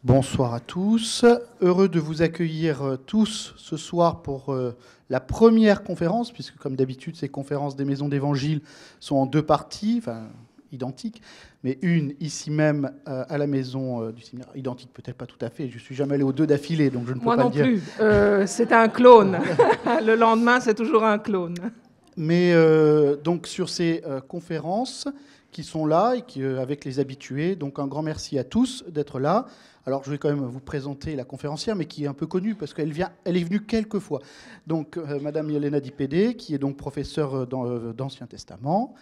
Bonsoir à tous. Heureux de vous accueillir tous ce soir pour la première conférence, puisque comme d'habitude, ces conférences des maisons d'évangile sont en deux parties, enfin identiques, mais une ici même à la maison du séminaire, identique peut-être pas tout à fait, je suis jamais allé aux deux d'affilée, donc je ne peux Moi pas non le dire. plus, c'est un clone. Le lendemain, c'est toujours un clone. Mais donc sur ces conférences qui sont là et qui, avec les habitués, donc un grand merci à tous d'être là. Alors je vais quand même vous présenter la conférencière, mais qui est un peu connue parce qu'elle est venue quelques fois. Donc Madame Yelena Dipédé, qui est donc professeure d'Ancien Testament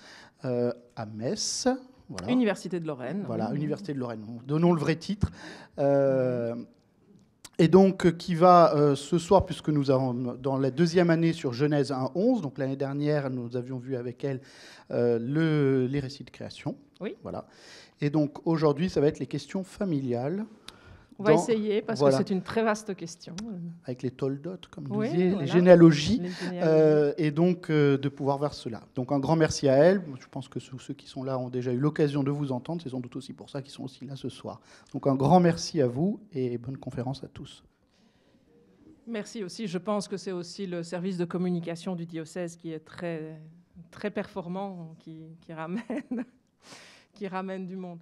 à Metz. Voilà. Université de Lorraine. Voilà, Université de Lorraine. Donnons le vrai titre. Et donc, qui va ce soir, puisque nous avons dans la deuxième année sur Genèse 1-11, donc l'année dernière, nous avions vu avec elle les récits de création. Oui. Voilà. Et donc, aujourd'hui, ça va être les questions familiales. On va essayer, parce voilà, que c'est une très vaste question. Avec les toldotes, comme vous Oui, disiez, voilà. les généalogies, Les généalogies. et donc de pouvoir voir cela. Donc, un grand merci à elle. Je pense que ceux qui sont là ont déjà eu l'occasion de vous entendre. C'est sans doute aussi pour ça qu'ils sont aussi là ce soir. Donc, un grand merci à vous et bonne conférence à tous. Merci aussi. Je pense que c'est aussi le service de communication du diocèse qui est très, très performant, qui ramène du monde.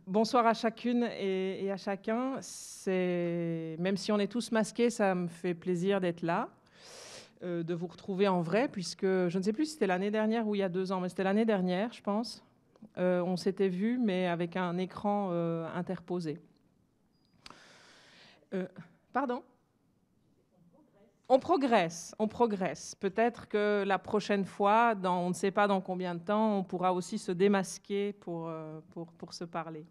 Bonsoir à chacune et à chacun. Même si on est tous masqués, ça me fait plaisir d'être là, de vous retrouver en vrai, puisque je ne sais plus si c'était l'année dernière ou il y a 2 ans, mais c'était l'année dernière, je pense. On s'était vus, mais avec un écran interposé. Pardon ? On progresse. Peut-être que la prochaine fois, on ne sait pas dans combien de temps, on pourra aussi se démasquer pour se parler.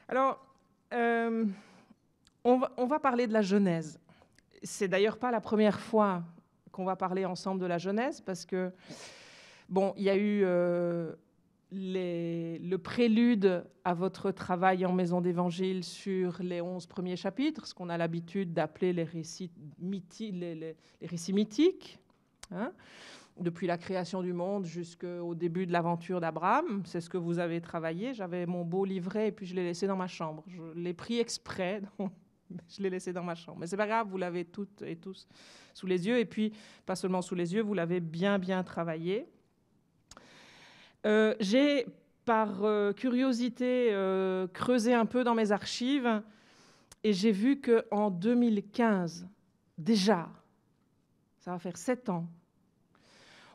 Alors, on va parler de la Genèse. C'est d'ailleurs pas la première fois qu'on va parler ensemble de la Genèse, parce que, bon, il y a eu le prélude à votre travail en maison d'évangile sur les 11 premiers chapitres, ce qu'on a l'habitude d'appeler les récits mythiques, hein, depuis la création du monde jusqu'au début de l'aventure d'Abraham. C'est ce que vous avez travaillé. J'avais mon beau livret et puis je l'ai laissé dans ma chambre. Je l'ai pris exprès, donc je l'ai laissé dans ma chambre. Mais c'est pas grave, vous l'avez toutes et tous sous les yeux. Et puis, pas seulement sous les yeux, vous l'avez bien travaillé. J'ai, par curiosité, creusé un peu dans mes archives et j'ai vu qu'en 2015, déjà, ça va faire 7 ans,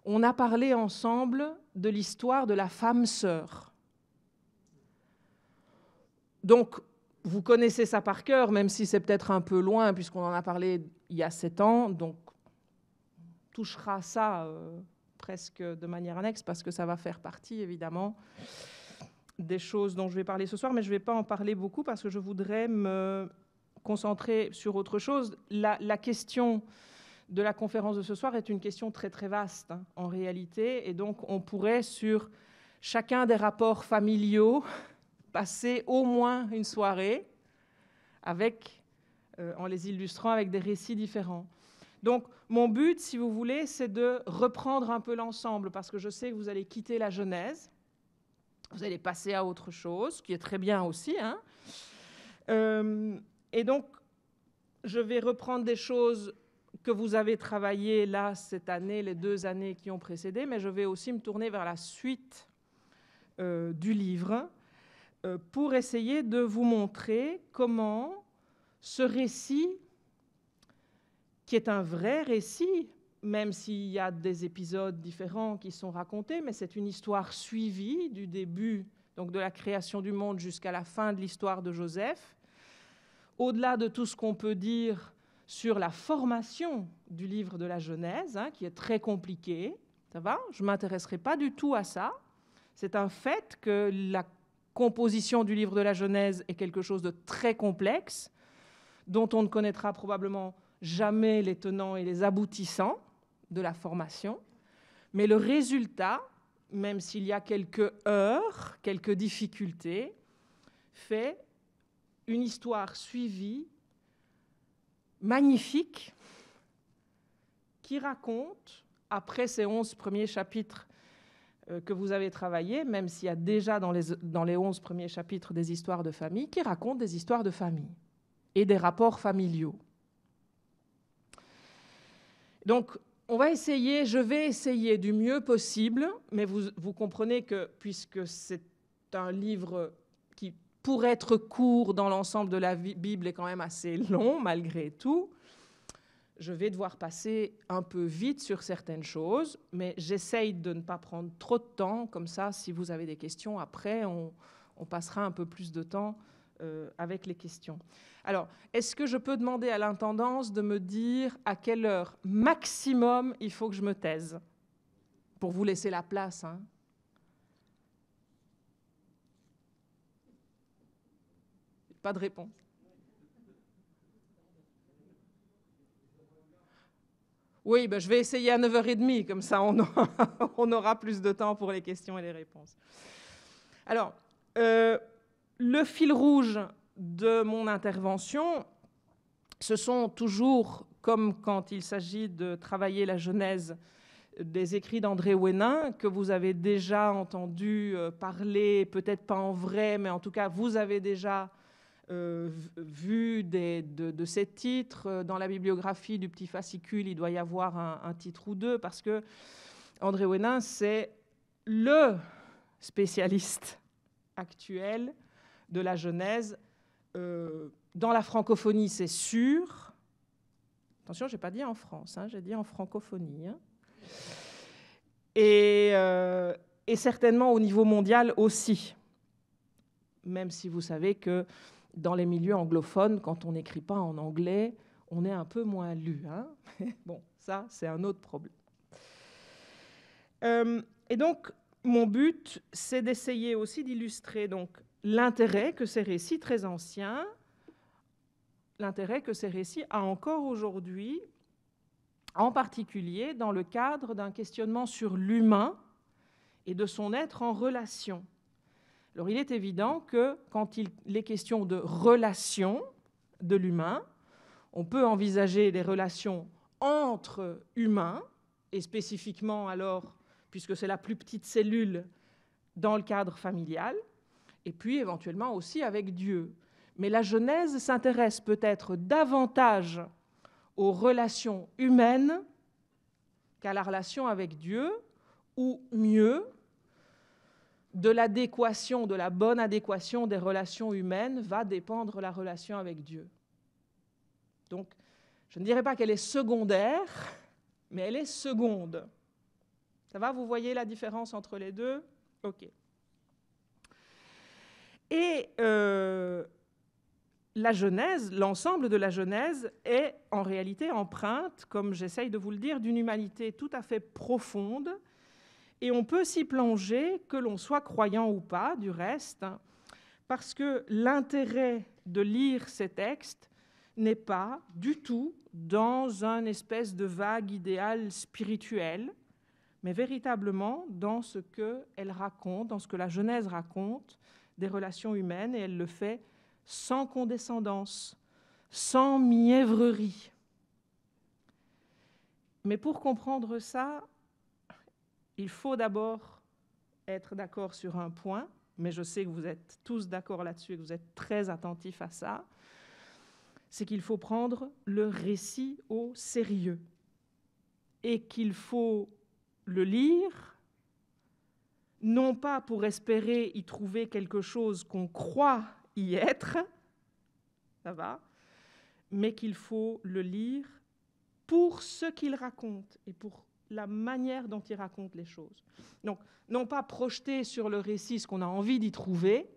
on a parlé ensemble de l'histoire de la femme sœur. Donc, vous connaissez ça par cœur, même si c'est peut-être un peu loin, puisqu'on en a parlé il y a 7 ans, donc on touchera ça presque de manière annexe, parce que ça va faire partie, évidemment, des choses dont je vais parler ce soir, mais je ne vais pas en parler beaucoup, parce que je voudrais me concentrer sur autre chose. La question de la conférence de ce soir est une question très, très vaste, hein, en réalité, et donc on pourrait, sur chacun des rapports familiaux, passer au moins une soirée en les illustrant avec des récits différents. Donc, mon but, si vous voulez, c'est de reprendre un peu l'ensemble, parce que je sais que vous allez quitter la Genèse, vous allez passer à autre chose, qui est très bien aussi, hein. Et donc, je vais reprendre des choses que vous avez travaillées là, cette année, les 2 années qui ont précédé, mais je vais aussi me tourner vers la suite du livre pour essayer de vous montrer comment ce récit, qui est un vrai récit, même s'il y a des épisodes différents qui sont racontés, mais c'est une histoire suivie du début, donc de la création du monde jusqu'à la fin de l'histoire de Joseph. Au-delà de tout ce qu'on peut dire sur la formation du livre de la Genèse, hein, qui est très compliqué, ça va ? Je ne m'intéresserai pas du tout à ça. C'est un fait que la composition du livre de la Genèse est quelque chose de très complexe, dont on ne connaîtra probablement jamais les tenants et les aboutissants de la formation. Mais le résultat, même s'il y a quelques heurts, quelques difficultés, fait une histoire suivie, magnifique, qui raconte, après ces 11 premiers chapitres que vous avez travaillé, même s'il y a déjà dans les 11 premiers chapitres des histoires de famille, qui racontent des histoires de famille et des rapports familiaux. Donc, je vais essayer du mieux possible, mais vous comprenez que puisque c'est un livre qui, pour être court dans l'ensemble de la Bible, est quand même assez long malgré tout, je vais devoir passer un peu vite sur certaines choses, mais j'essaye de ne pas prendre trop de temps. Comme ça, si vous avez des questions, après, on passera un peu plus de temps avec les questions. Alors, est-ce que je peux demander à l'intendance de me dire à quelle heure maximum il faut que je me taise pour vous laisser la place, hein? Pas de réponse. Oui, ben, je vais essayer à 9h30, comme ça on aura plus de temps pour les questions et les réponses. Alors, le fil rouge de mon intervention, ce sont toujours, comme quand il s'agit de travailler la Genèse, des écrits d'André Ouénin, que vous avez déjà entendu parler, peut-être pas en vrai, mais en tout cas, vous avez déjà vu de ces titres. Dans la bibliographie du petit fascicule, il doit y avoir un titre ou deux, parce que André Ouénin, c'est le spécialiste actuel de la Genèse. Dans la francophonie, c'est sûr. Attention, je n'ai pas dit en France, hein, j'ai dit en francophonie. Hein. Et certainement au niveau mondial aussi. Même si vous savez que dans les milieux anglophones, quand on n'écrit pas en anglais, on est un peu moins lu. Hein. Bon, ça, c'est un autre problème. Et donc, mon but, c'est d'essayer aussi d'illustrer donc l'intérêt que ces récits très anciens, l'intérêt que ces récits a encore aujourd'hui, en particulier dans le cadre d'un questionnement sur l'humain et de son être en relation. Alors, il est évident que quand il est question de relation de l'humain, on peut envisager des relations entre humains, et spécifiquement alors, puisque c'est la plus petite cellule, dans le cadre familial, et puis éventuellement aussi avec Dieu. Mais la Genèse s'intéresse peut-être davantage aux relations humaines qu'à la relation avec Dieu, ou mieux, de l'adéquation, de la bonne adéquation des relations humaines va dépendre la relation avec Dieu. Donc, je ne dirais pas qu'elle est secondaire, mais elle est seconde. Ça va, vous voyez la différence entre les deux? OK. Et la Genèse, l'ensemble de la Genèse est en réalité empreinte, comme j'essaye de vous le dire, d'une humanité tout à fait profonde. Et on peut s'y plonger, que l'on soit croyant ou pas, du reste, parce que l'intérêt de lire ces textes n'est pas du tout dans un espèce de vague idéal spirituel, mais véritablement dans ce qu'elle raconte, dans ce que la Genèse raconte des relations humaines, et elle le fait sans condescendance, sans mièvrerie. Mais pour comprendre ça, il faut d'abord être d'accord sur un point, mais je sais que vous êtes tous d'accord là-dessus et que vous êtes très attentifs à ça, c'est qu'il faut prendre le récit au sérieux et qu'il faut le lire, non pas pour espérer y trouver quelque chose qu'on croit y être, ça va, mais qu'il faut le lire pour ce qu'il raconte et pour la manière dont il raconte les choses. Donc, non pas projeter sur le récit ce qu'on a envie d'y trouver,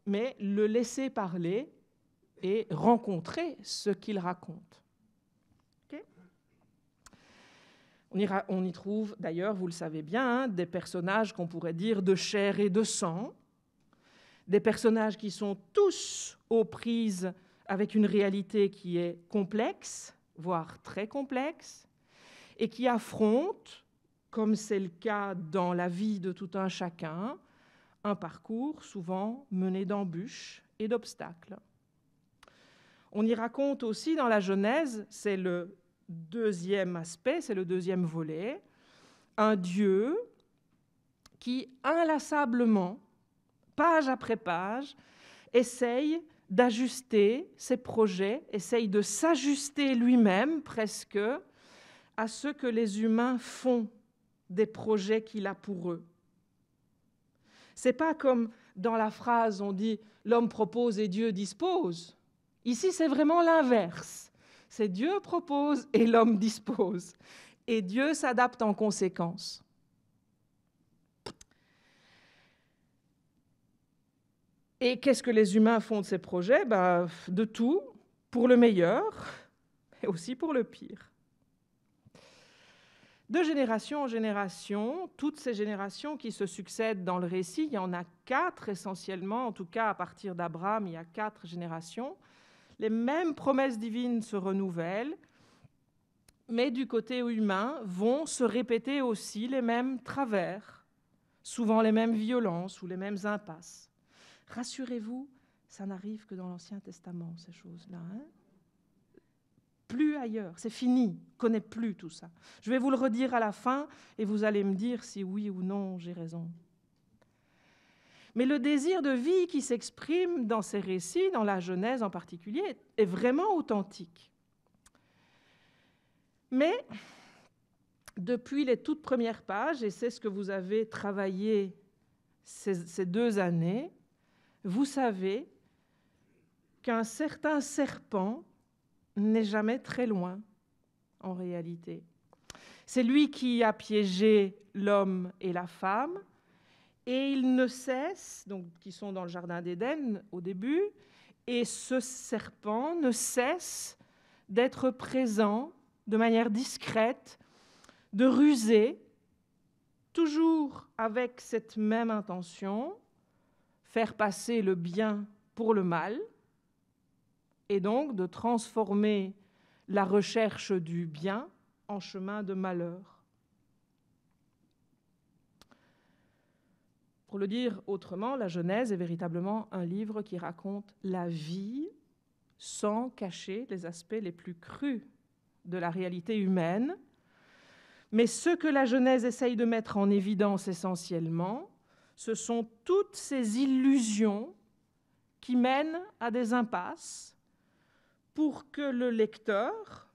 mais le laisser parler et rencontrer ce qu'il raconte. Okay ? On y trouve, d'ailleurs, vous le savez bien, hein, des personnages qu'on pourrait dire de chair et de sang, des personnages qui sont tous aux prises avec une réalité qui est complexe, voire très complexe, et qui affrontent, comme c'est le cas dans la vie de tout un chacun, un parcours souvent mené d'embûches et d'obstacles. On y raconte aussi dans la Genèse, c'est le deuxième aspect, c'est le deuxième volet, un Dieu qui inlassablement, page après page, essaye d'ajuster ses projets, essaye de s'ajuster lui-même presque à ce que les humains font des projets qu'il a pour eux. C'est pas comme dans la phrase on dit « l'homme propose et Dieu dispose ». Ici, c'est vraiment l'inverse. C'est Dieu propose et l'homme dispose. Et Dieu s'adapte en conséquence. Et qu'est-ce que les humains font de ces projets? De tout, pour le meilleur, mais aussi pour le pire. De génération en génération, toutes ces générations qui se succèdent dans le récit, il y en a 4 essentiellement, en tout cas à partir d'Abraham, il y a 4 générations. Les mêmes promesses divines se renouvellent, mais du côté humain vont se répéter aussi les mêmes travers, souvent les mêmes violences ou les mêmes impasses. Rassurez-vous, ça n'arrive que dans l'Ancien Testament, ces choses-là. Plus ailleurs, c'est fini, on ne connaît plus tout ça. Je vais vous le redire à la fin et vous allez me dire si oui ou non j'ai raison. Mais le désir de vie qui s'exprime dans ces récits, dans la Genèse en particulier, est vraiment authentique. Mais depuis les toutes premières pages, et c'est ce que vous avez travaillé ces 2 années, vous savez qu'un certain serpent n'est jamais très loin, en réalité. C'est lui qui a piégé l'homme et la femme, et il ne cesse, donc qui sont dans le jardin d'Éden au début, et ce serpent ne cesse d'être présent de manière discrète, de ruser, toujours avec cette même intention, faire passer le bien pour le mal, et donc de transformer la recherche du bien en chemin de malheur. Pour le dire autrement, la Genèse est véritablement un livre qui raconte la vie sans cacher les aspects les plus crus de la réalité humaine. Mais ce que la Genèse essaye de mettre en évidence essentiellement, ce sont toutes ces illusions qui mènent à des impasses pour que le lecteur,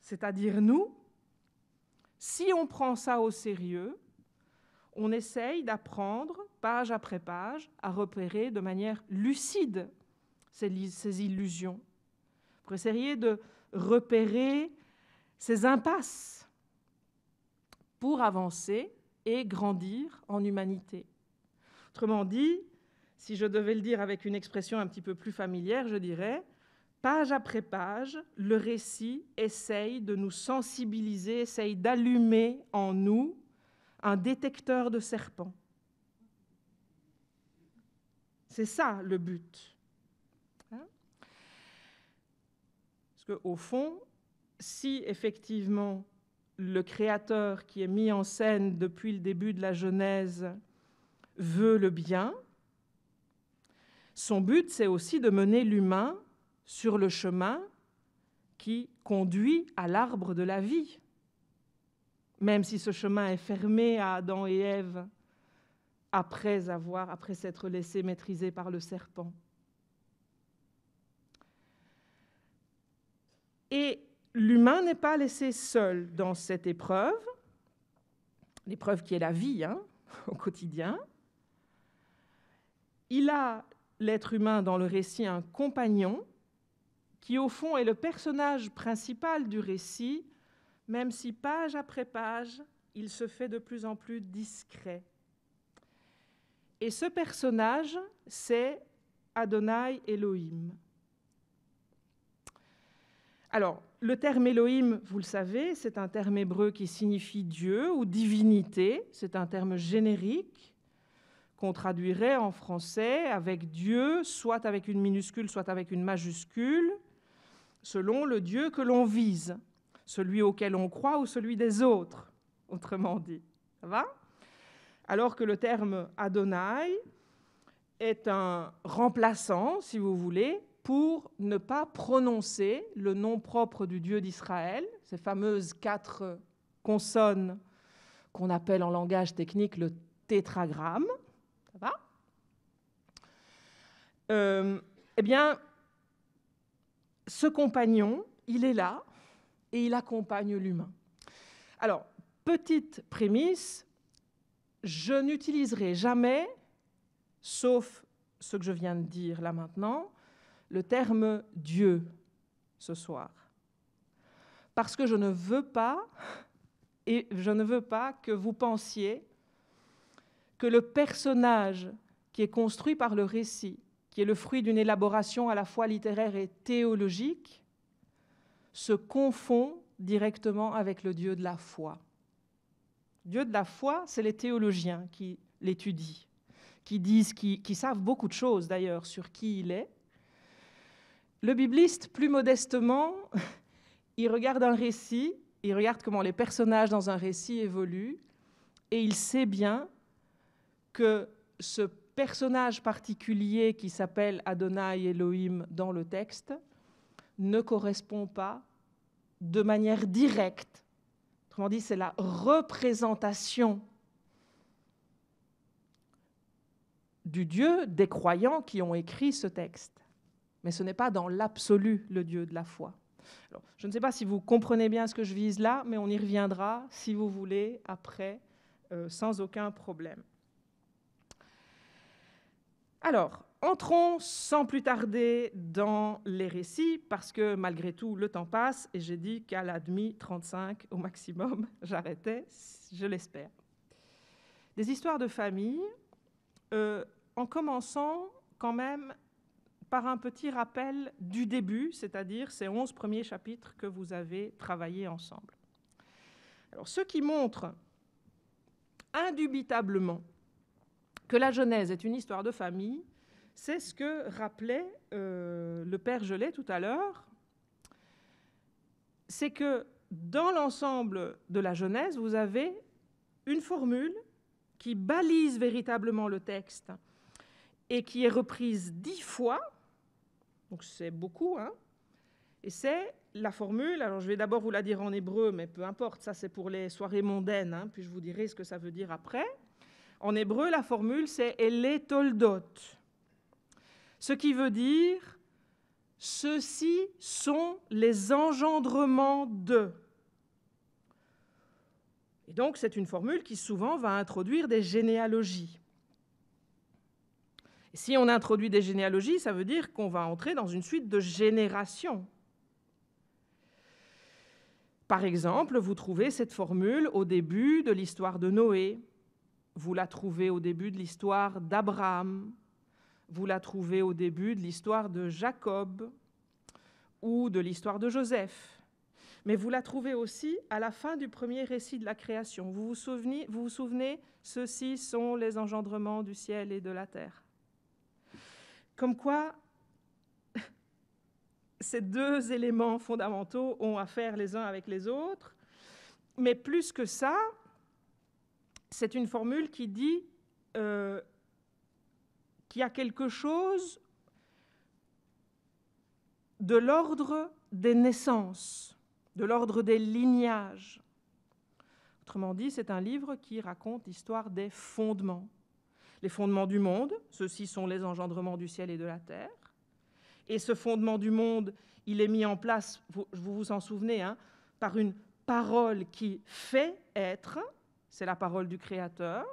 c'est-à-dire nous, si on prend ça au sérieux, on essaye d'apprendre, page après page, à repérer de manière lucide ces illusions, pour essayer de repérer ces impasses, pour avancer et grandir en humanité. Autrement dit, si je devais le dire avec une expression un petit peu plus familière, je dirais, page après page, le récit essaye de nous sensibiliser, essaye d'allumer en nous un détecteur de serpents. C'est ça le but. Parce qu'au fond, si effectivement le Créateur qui est mis en scène depuis le début de la Genèse veut le bien, son but c'est aussi de mener l'humain sur le chemin qui conduit à l'arbre de la vie. Même si ce chemin est fermé à Adam et Ève après s'être laissés maîtriser par le serpent. Et l'humain n'est pas laissé seul dans cette épreuve, l'épreuve qui est la vie au quotidien. Il a, l'être humain dans le récit, un compagnon qui au fond est le personnage principal du récit, même si page après page, il se fait de plus en plus discret. Et ce personnage, c'est Adonai Elohim. Alors, le terme Elohim, vous le savez, c'est un terme hébreu qui signifie Dieu ou divinité. C'est un terme générique qu'on traduirait en français avec Dieu, soit avec une minuscule, soit avec une majuscule, selon le Dieu que l'on vise, celui auquel on croit ou celui des autres, autrement dit. Ça va ? Alors que le terme Adonai est un remplaçant, si vous voulez, pour ne pas prononcer le nom propre du Dieu d'Israël, ces fameuses 4 consonnes qu'on appelle en langage technique le tétragramme. Ça va ? Eh bien, ce compagnon, il est là et il accompagne l'humain. Alors, petite prémisse, je n'utiliserai jamais, sauf ce que je viens de dire là maintenant, le terme Dieu ce soir. Parce que je ne veux pas que vous pensiez que le personnage qui est construit par le récit, qui est le fruit d'une élaboration à la fois littéraire et théologique, se confond directement avec le Dieu de la foi. Dieu de la foi, c'est les théologiens qui l'étudient, qui savent beaucoup de choses d'ailleurs sur qui il est. Le bibliste, plus modestement, il regarde un récit, il regarde comment les personnages dans un récit évoluent, et il sait bien que ce personnage particulier qui s'appelle Adonai Elohim dans le texte ne correspond pas de manière directe. Autrement dit, c'est la représentation du Dieu des croyants qui ont écrit ce texte. Mais ce n'est pas dans l'absolu le Dieu de la foi. Alors, je ne sais pas si vous comprenez bien ce que je vise là, mais on y reviendra, si vous voulez, après, sans aucun problème. Alors, entrons sans plus tarder dans les récits, parce que malgré tout, le temps passe, et j'ai dit qu'à la demi 35 au maximum, j'arrêtais, je l'espère. Des histoires de famille, en commençant quand même par un petit rappel du début, c'est-à-dire ces 11 premiers chapitres que vous avez travaillés ensemble. Alors, ce qui montre indubitablement que la Genèse est une histoire de famille, c'est ce que rappelait le père Gelé tout à l'heure, c'est que dans l'ensemble de la Genèse, vous avez une formule qui balise véritablement le texte et qui est reprise 10 fois, donc c'est beaucoup, hein, et c'est la formule, alors je vais d'abord vous la dire en hébreu, mais peu importe, ça c'est pour les soirées mondaines, hein, puis je vous dirai ce que ça veut dire après. En hébreu, la formule, c'est « Ele Toldot », ce qui veut dire « ceux-ci sont les engendrements de ». Et donc, c'est une formule qui souvent va introduire des généalogies. Et si on introduit des généalogies, ça veut dire qu'on va entrer dans une suite de générations. Par exemple, vous trouvez cette formule au début de l'histoire de Noé. Vous la trouvez au début de l'histoire d'Abraham, vous la trouvez au début de l'histoire de Jacob ou de l'histoire de Joseph. Mais vous la trouvez aussi à la fin du premier récit de la création. Vous vous souvenez, ceux-ci sont les engendrements du ciel et de la terre. Comme quoi, ces deux éléments fondamentaux ont à faire les uns avec les autres, mais plus que ça, c'est une formule qui dit qu'il y a quelque chose de l'ordre des naissances, de l'ordre des lignages. Autrement dit, c'est un livre qui raconte l'histoire des fondements. Les fondements du monde, ceux-ci sont les engendrements du ciel et de la terre. Et ce fondement du monde, il est mis en place, vous vous en souvenez, hein, par une parole qui fait être, c'est la parole du Créateur.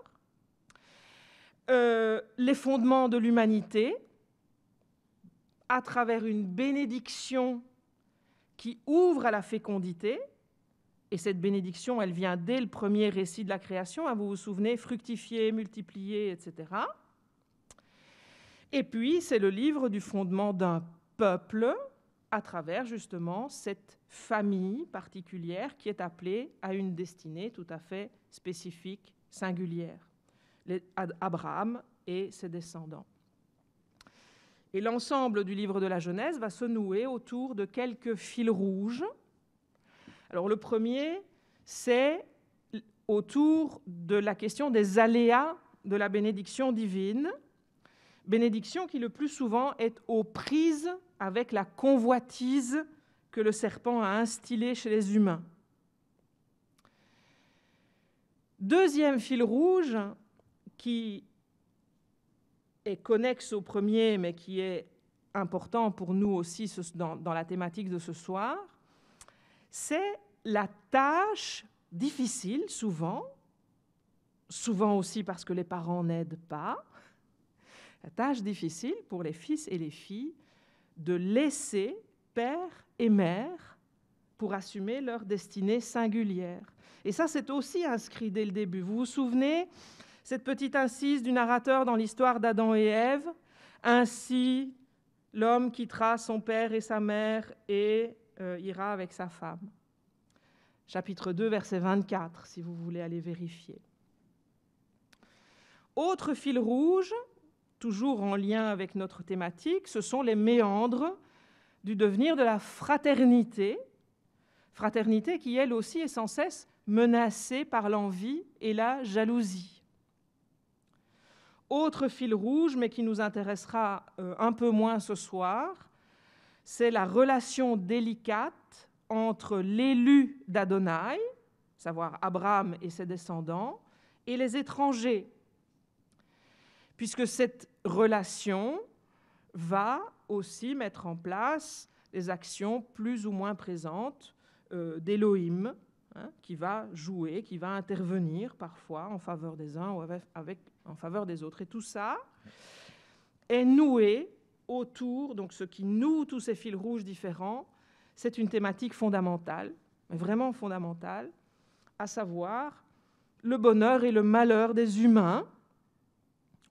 Les fondements de l'humanité, à travers une bénédiction qui ouvre à la fécondité, et cette bénédiction, elle vient dès le premier récit de la création, hein, vous vous souvenez, fructifier, multiplier, etc. Et puis, c'est le livre du fondement d'un peuple, à travers justement cette famille particulière qui est appelée à une destinée tout à fait spécifique, singulière, Abraham et ses descendants. Et l'ensemble du livre de la Genèse va se nouer autour de quelques fils rouges. Alors le premier, c'est autour de la question des aléas de la bénédiction divine, bénédiction qui le plus souvent est aux prises avec la convoitise que le serpent a instillée chez les humains. Deuxième fil rouge, qui est connexe au premier, mais qui est important pour nous aussi dans la thématique de ce soir, c'est la tâche difficile, souvent aussi parce que les parents n'aident pas, la tâche difficile pour les fils et les filles de laisser père et mère pour assumer leur destinée singulière. Et ça, c'est aussi inscrit dès le début. Vous vous souvenez, cette petite incise du narrateur dans l'histoire d'Adam et Ève, ainsi l'homme quittera son père et sa mère et ira avec sa femme. Chapitre 2, verset 24, si vous voulez aller vérifier. Autre fil rouge, toujours en lien avec notre thématique, ce sont les méandres du devenir de la fraternité, fraternité qui, elle aussi, est sans cesse menacée par l'envie et la jalousie. Autre fil rouge, mais qui nous intéressera un peu moins ce soir, c'est la relation délicate entre l'élu d'Adonai, savoir Abraham et ses descendants, et les étrangers, puisque cette relation va aussi mettre en place les actions plus ou moins présentes d'Élohim, qui va jouer, qui va intervenir parfois en faveur des uns ou en faveur des autres. Et tout ça est noué autour, donc ce qui noue tous ces fils rouges différents, c'est une thématique fondamentale, vraiment fondamentale, à savoir le bonheur et le malheur des humains.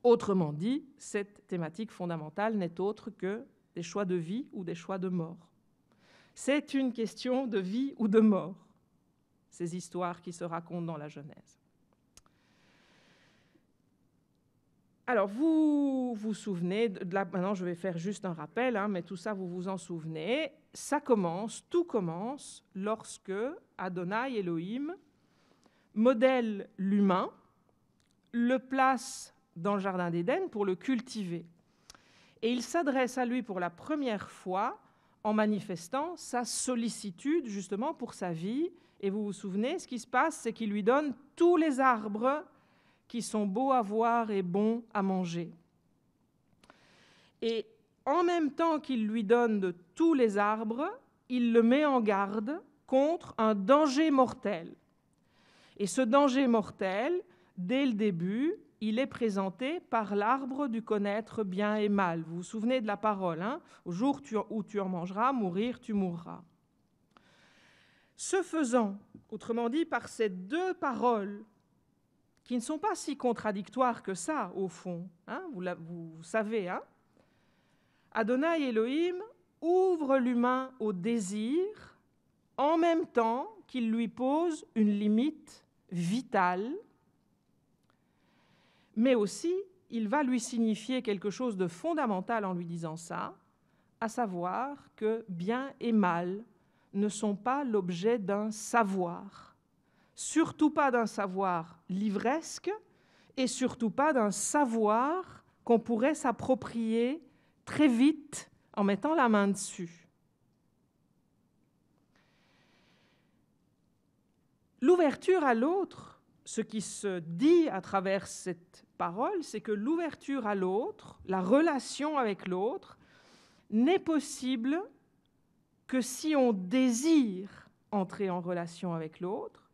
Autrement dit, cette thématique fondamentale n'est autre que des choix de vie ou des choix de mort. C'est une question de vie ou de mort, ces histoires qui se racontent dans la Genèse. Alors, vous vous souvenez, maintenant je vais faire juste un rappel, mais tout ça vous vous en souvenez, tout commence lorsque Adonai Elohim modèle l'humain, le place dans le Jardin d'Éden pour le cultiver. Et il s'adresse à lui pour la première fois en manifestant sa sollicitude justement pour sa vie. Et vous vous souvenez, ce qui se passe, c'est qu'il lui donne tous les arbres qui sont beaux à voir et bons à manger. Et en même temps qu'il lui donne de tous les arbres, il le met en garde contre un danger mortel. Et ce danger mortel, dès le début, il est présenté par l'arbre du connaître bien et mal. Vous vous souvenez de la parole, au jour où tu en mangeras, mourir, tu mourras. Ce faisant, autrement dit, par ces deux paroles, qui ne sont pas si contradictoires que ça, au fond, vous savez, Adonai Elohim ouvre l'humain au désir en même temps qu'il lui pose une limite vitale, mais aussi il va lui signifier quelque chose de fondamental en lui disant ça, à savoir que bien et mal ne sont pas l'objet d'un savoir, surtout pas d'un savoir livresque et surtout pas d'un savoir qu'on pourrait s'approprier très vite en mettant la main dessus. L'ouverture à l'autre, ce qui se dit à travers cette parole, c'est que l'ouverture à l'autre, la relation avec l'autre, n'est possible que si on désire entrer en relation avec l'autre,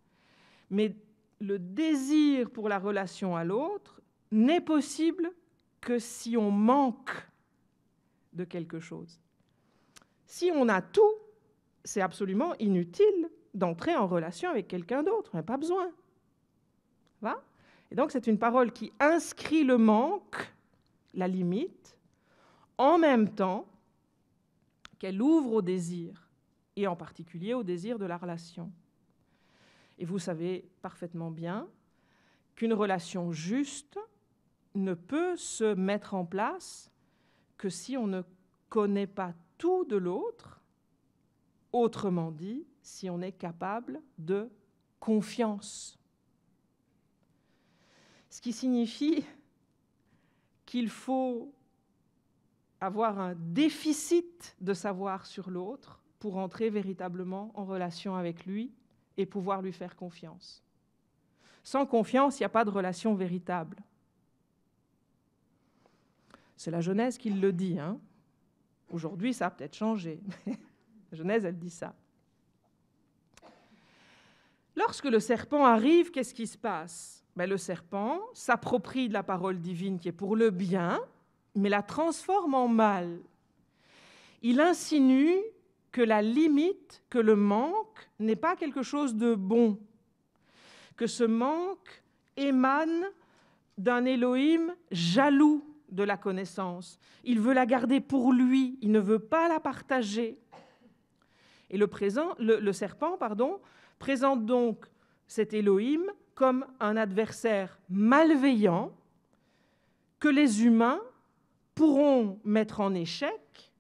mais le désir pour la relation à l'autre n'est possible que si on manque de quelque chose. Si on a tout, c'est absolument inutile d'entrer en relation avec quelqu'un d'autre, on n'a pas besoin. Va ? Et donc c'est une parole qui inscrit le manque, la limite, en même temps qu'elle ouvre au désir, et en particulier au désir de la relation. Et vous savez parfaitement bien qu'une relation juste ne peut se mettre en place que si on ne connaît pas tout de l'autre, autrement dit, si on est capable de confiance. Ce qui signifie qu'il faut avoir un déficit de savoir sur l'autre pour entrer véritablement en relation avec lui et pouvoir lui faire confiance. Sans confiance, il n'y a pas de relation véritable. C'est la Genèse qui le dit. Hein. Aujourd'hui, ça a peut-être changé. La Genèse, elle dit ça. Lorsque le serpent arrive, qu'est-ce qui se passe? Le serpent s'approprie de la parole divine qui est pour le bien, mais la transforme en mal. Il insinue que la limite, que le manque n'est pas quelque chose de bon, que ce manque émane d'un Élohim jaloux de la connaissance. Il veut la garder pour lui, il ne veut pas la partager. Et le serpent présente donc cet Élohim comme un adversaire malveillant que les humains pourront mettre en échec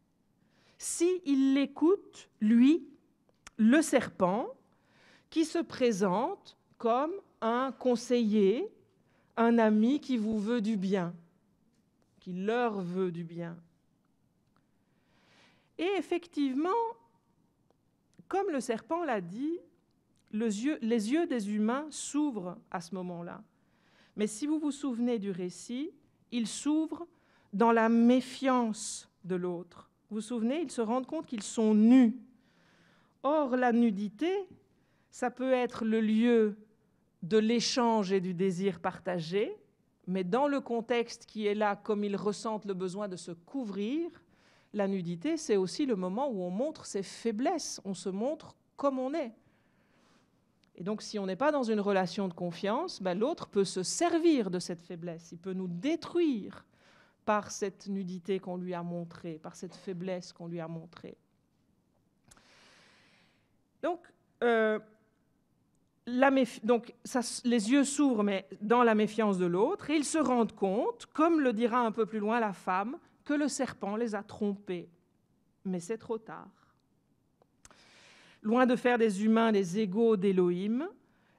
s'ils l'écoutent, lui, le serpent, qui se présente comme un conseiller, un ami qui vous veut du bien, qui leur veut du bien. Et effectivement, comme le serpent l'a dit, les yeux des humains s'ouvrent à ce moment-là. Mais si vous vous souvenez du récit, ils s'ouvrent dans la méfiance de l'autre. Vous vous souvenez, ils se rendent compte qu'ils sont nus. Or, la nudité, ça peut être le lieu de l'échange et du désir partagé, mais dans le contexte qui est là, comme ils ressentent le besoin de se couvrir, la nudité, c'est aussi le moment où on montre ses faiblesses, on se montre comme on est. Et donc, si on n'est pas dans une relation de confiance, l'autre peut se servir de cette faiblesse, il peut nous détruire par cette nudité qu'on lui a montrée, par cette faiblesse qu'on lui a montrée. Donc, les yeux s'ouvrent, mais dans la méfiance de l'autre, et ils se rendent compte, comme le dira un peu plus loin la femme, que le serpent les a trompés. Mais c'est trop tard. Loin de faire des humains les égaux d'Élohim,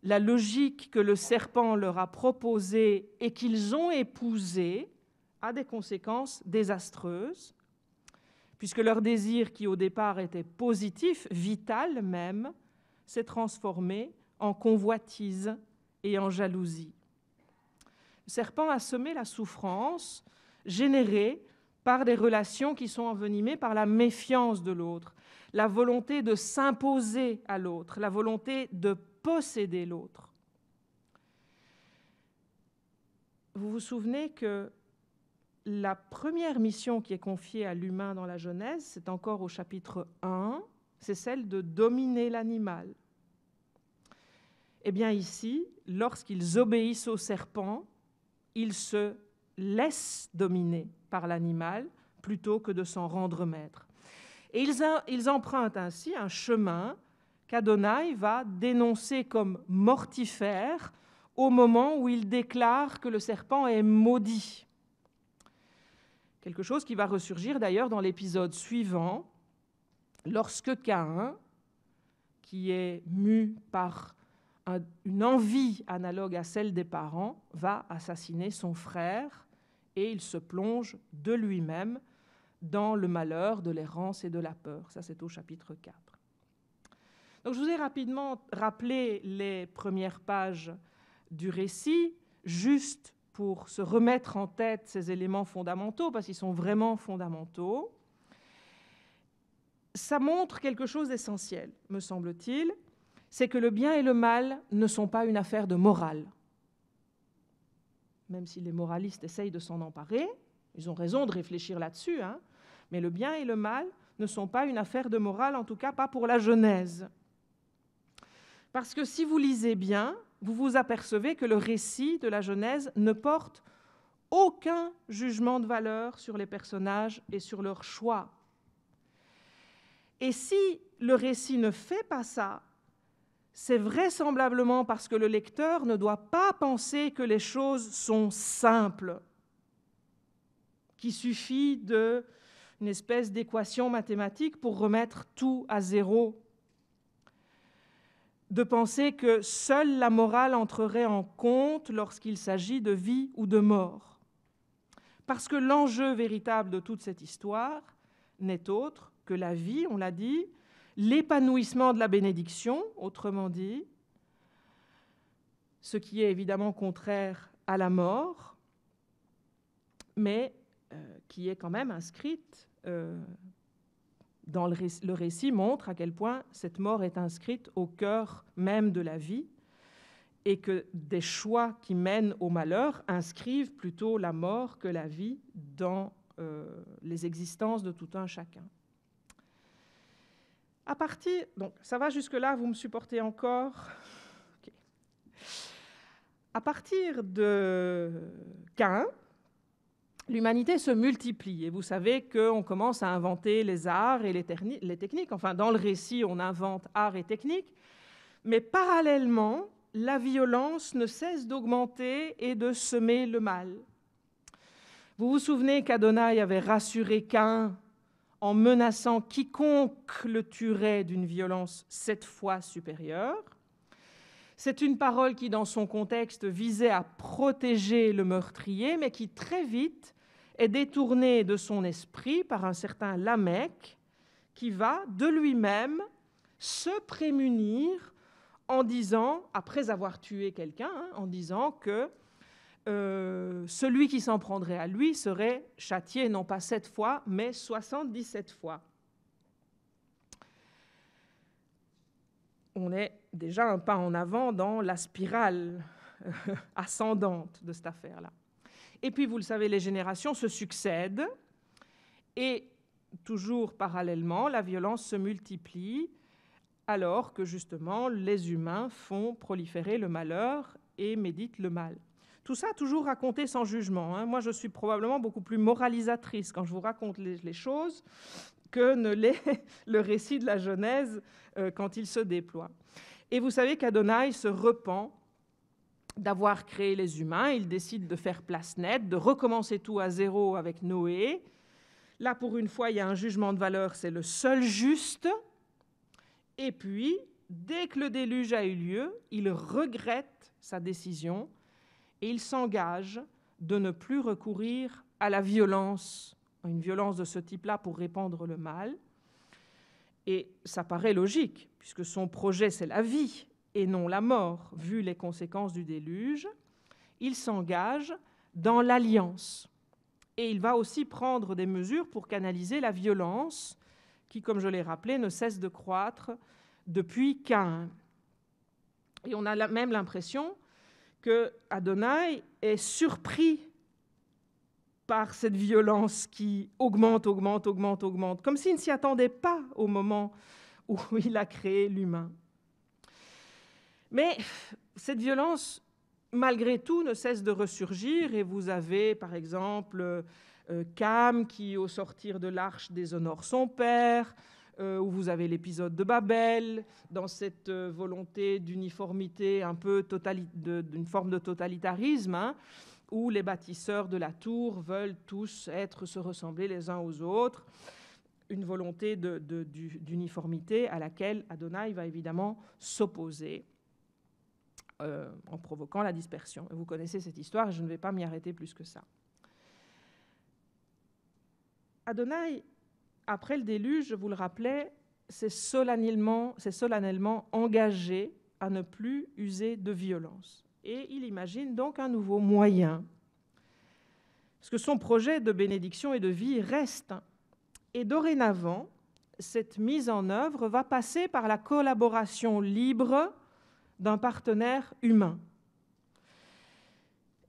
la logique que le serpent leur a proposée et qu'ils ont épousée a des conséquences désastreuses, puisque leur désir, qui au départ était positif, vital même, s'est transformé en convoitise et en jalousie. Le serpent a semé la souffrance générée par des relations qui sont envenimées par la méfiance de l'autre, la volonté de s'imposer à l'autre, la volonté de posséder l'autre. Vous vous souvenez que la première mission qui est confiée à l'humain dans la Genèse, c'est encore au chapitre 1, c'est celle de dominer l'animal. Eh bien ici, lorsqu'ils obéissent au serpent, ils se laissent dominer par l'animal plutôt que de s'en rendre maître. Et ils empruntent ainsi un chemin qu'Adonai va dénoncer comme mortifère au moment où il déclare que le serpent est maudit. Quelque chose qui va ressurgir d'ailleurs dans l'épisode suivant, lorsque Caïn, qui est mu par une envie analogue à celle des parents, va assassiner son frère et il se plonge de lui-même dans le malheur, de l'errance et de la peur. Ça, c'est au chapitre 4. Donc, je vous ai rapidement rappelé les premières pages du récit, juste pour se remettre en tête ces éléments fondamentaux, parce qu'ils sont vraiment fondamentaux. Ça montre quelque chose d'essentiel, me semble-t-il, c'est que le bien et le mal ne sont pas une affaire de morale. Même si les moralistes essayent de s'en emparer, ils ont raison de réfléchir là-dessus, hein, mais le bien et le mal ne sont pas une affaire de morale, en tout cas pas pour la Genèse. Parce que si vous lisez bien, vous vous apercevez que le récit de la Genèse ne porte aucun jugement de valeur sur les personnages et sur leurs choix. Et si le récit ne fait pas ça, c'est vraisemblablement parce que le lecteur ne doit pas penser que les choses sont simples, qu'il suffit d'une espèce d'équation mathématique pour remettre tout à zéro, de penser que seule la morale entrerait en compte lorsqu'il s'agit de vie ou de mort. Parce que l'enjeu véritable de toute cette histoire n'est autre que la vie, on l'a dit, l'épanouissement de la bénédiction, autrement dit, ce qui est évidemment contraire à la mort, mais qui est quand même inscrite dans le récit, montre à quel point cette mort est inscrite au cœur même de la vie et que des choix qui mènent au malheur inscrivent plutôt la mort que la vie dans les existences de tout un chacun. À partir, donc ça va jusque-là, vous me supportez encore? Okay. À partir de Caïn, l'humanité se multiplie et vous savez qu'on commence à inventer les arts et les techniques. Enfin, dans le récit, on invente arts et techniques, mais parallèlement, la violence ne cesse d'augmenter et de semer le mal. Vous vous souvenez qu'Adonai avait rassuré Caïn en menaçant quiconque le tuerait d'une violence 7 fois supérieure. C'est une parole qui, dans son contexte, visait à protéger le meurtrier, mais qui très vite est détournée de son esprit par un certain Lamech, qui va de lui-même se prémunir en disant, après avoir tué quelqu'un, en disant que celui qui s'en prendrait à lui serait châtié non pas 7 fois, mais 77 fois. On est déjà un pas en avant dans la spirale ascendante de cette affaire-là. Et puis, vous le savez, les générations se succèdent et toujours parallèlement, la violence se multiplie alors que justement les humains font proliférer le malheur et méditent le mal. Tout ça toujours raconté sans jugement, hein. Moi, je suis probablement beaucoup plus moralisatrice quand je vous raconte les choses que ne l'est le récit de la Genèse quand il se déploie. Et vous savez qu'Adonai se repent d'avoir créé les humains. Il décide de faire place nette, de recommencer tout à zéro avec Noé. Là, pour une fois, il y a un jugement de valeur, c'est le seul juste. Et puis, dès que le déluge a eu lieu, il regrette sa décision et il s'engage de ne plus recourir à la violence, une violence de ce type-là pour répandre le mal. Et ça paraît logique, puisque son projet, c'est la vie et non la mort, vu les conséquences du déluge. Il s'engage dans l'alliance. Et il va aussi prendre des mesures pour canaliser la violence, qui, comme je l'ai rappelé, ne cesse de croître depuis Caïn. Et on a même l'impression que Adonai est surpris par cette violence qui augmente, comme s'il ne s'y attendait pas au moment où il a créé l'humain. Mais cette violence, malgré tout, ne cesse de ressurgir, et vous avez, par exemple, Cam qui, au sortir de l'arche, déshonore son père, où vous avez l'épisode de Babel, dans cette volonté d'uniformité un peu d'une forme de totalitarisme, hein, où les bâtisseurs de la tour veulent tous se ressembler les uns aux autres, une volonté d'uniformité à laquelle Adonai va évidemment s'opposer en provoquant la dispersion. Vous connaissez cette histoire et je ne vais pas m'y arrêter plus que ça. Adonai, après le déluge, je vous le rappelais, s'est solennellement engagé à ne plus user de violence. Et il imagine donc un nouveau moyen. Parce que son projet de bénédiction et de vie reste. Et dorénavant, cette mise en œuvre va passer par la collaboration libre d'un partenaire humain.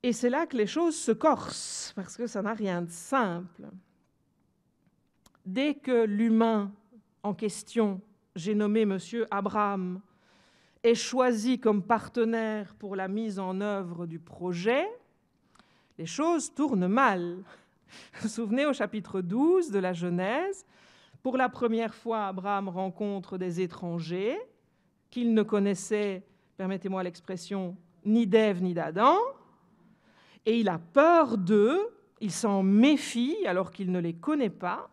Et c'est là que les choses se corsent, parce que ça n'a rien de simple. Dès que l'humain en question, j'ai nommé monsieur Abraham, est choisi comme partenaire pour la mise en œuvre du projet, les choses tournent mal. Vous vous souvenez, au chapitre 12 de la Genèse, pour la première fois, Abraham rencontre des étrangers qu'il ne connaissait, permettez-moi l'expression, ni d'Ève ni d'Adam, et il a peur d'eux, il s'en méfie alors qu'il ne les connaît pas,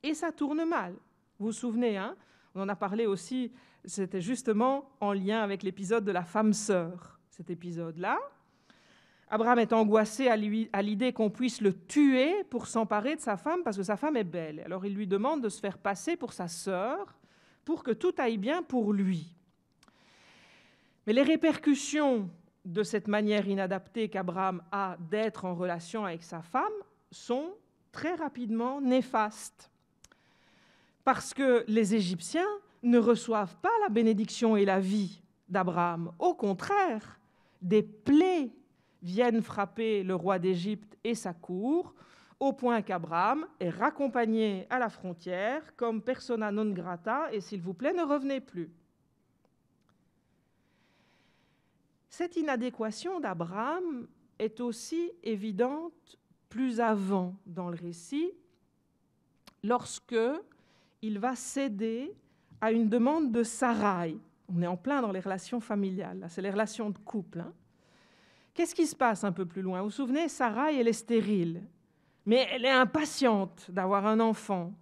et ça tourne mal. Vous vous souvenez, hein, on en a parlé aussi, c'était justement en lien avec l'épisode de la femme sœur, cet épisode-là. Abraham est angoissé à l'idée qu'on puisse le tuer pour s'emparer de sa femme parce que sa femme est belle. Alors il lui demande de se faire passer pour sa sœur pour que tout aille bien pour lui. Mais les répercussions de cette manière inadaptée qu'Abraham a d'être en relation avec sa femme sont très rapidement néfastes. Parce que les Égyptiens ne reçoivent pas la bénédiction et la vie d'Abraham. Au contraire, des plaies viennent frapper le roi d'Égypte et sa cour, au point qu'Abraham est raccompagné à la frontière comme persona non grata et s'il vous plaît, ne revenez plus. Cette inadéquation d'Abraham est aussi évidente plus avant dans le récit, lorsque il va céder à une demande de Sarai. On est en plein dans les relations familiales, là, c'est les relations de couple. Qu'est-ce qui se passe un peu plus loin? Vous vous souvenez, Sarai, elle est stérile, mais elle est impatiente d'avoir un enfant.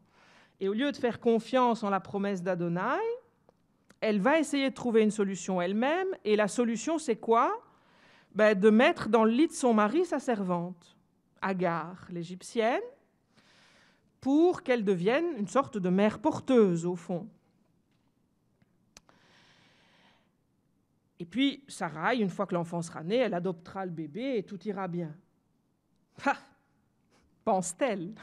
Et au lieu de faire confiance en la promesse d'Adonai, elle va essayer de trouver une solution elle-même. Et la solution, c'est quoi? De mettre dans le lit de son mari sa servante, Agar, l'Égyptienne, pour qu'elle devienne une sorte de mère porteuse, au fond. Et puis, Sarai, une fois que l'enfant sera né, elle adoptera le bébé et tout ira bien. Ah, pense-t-elle.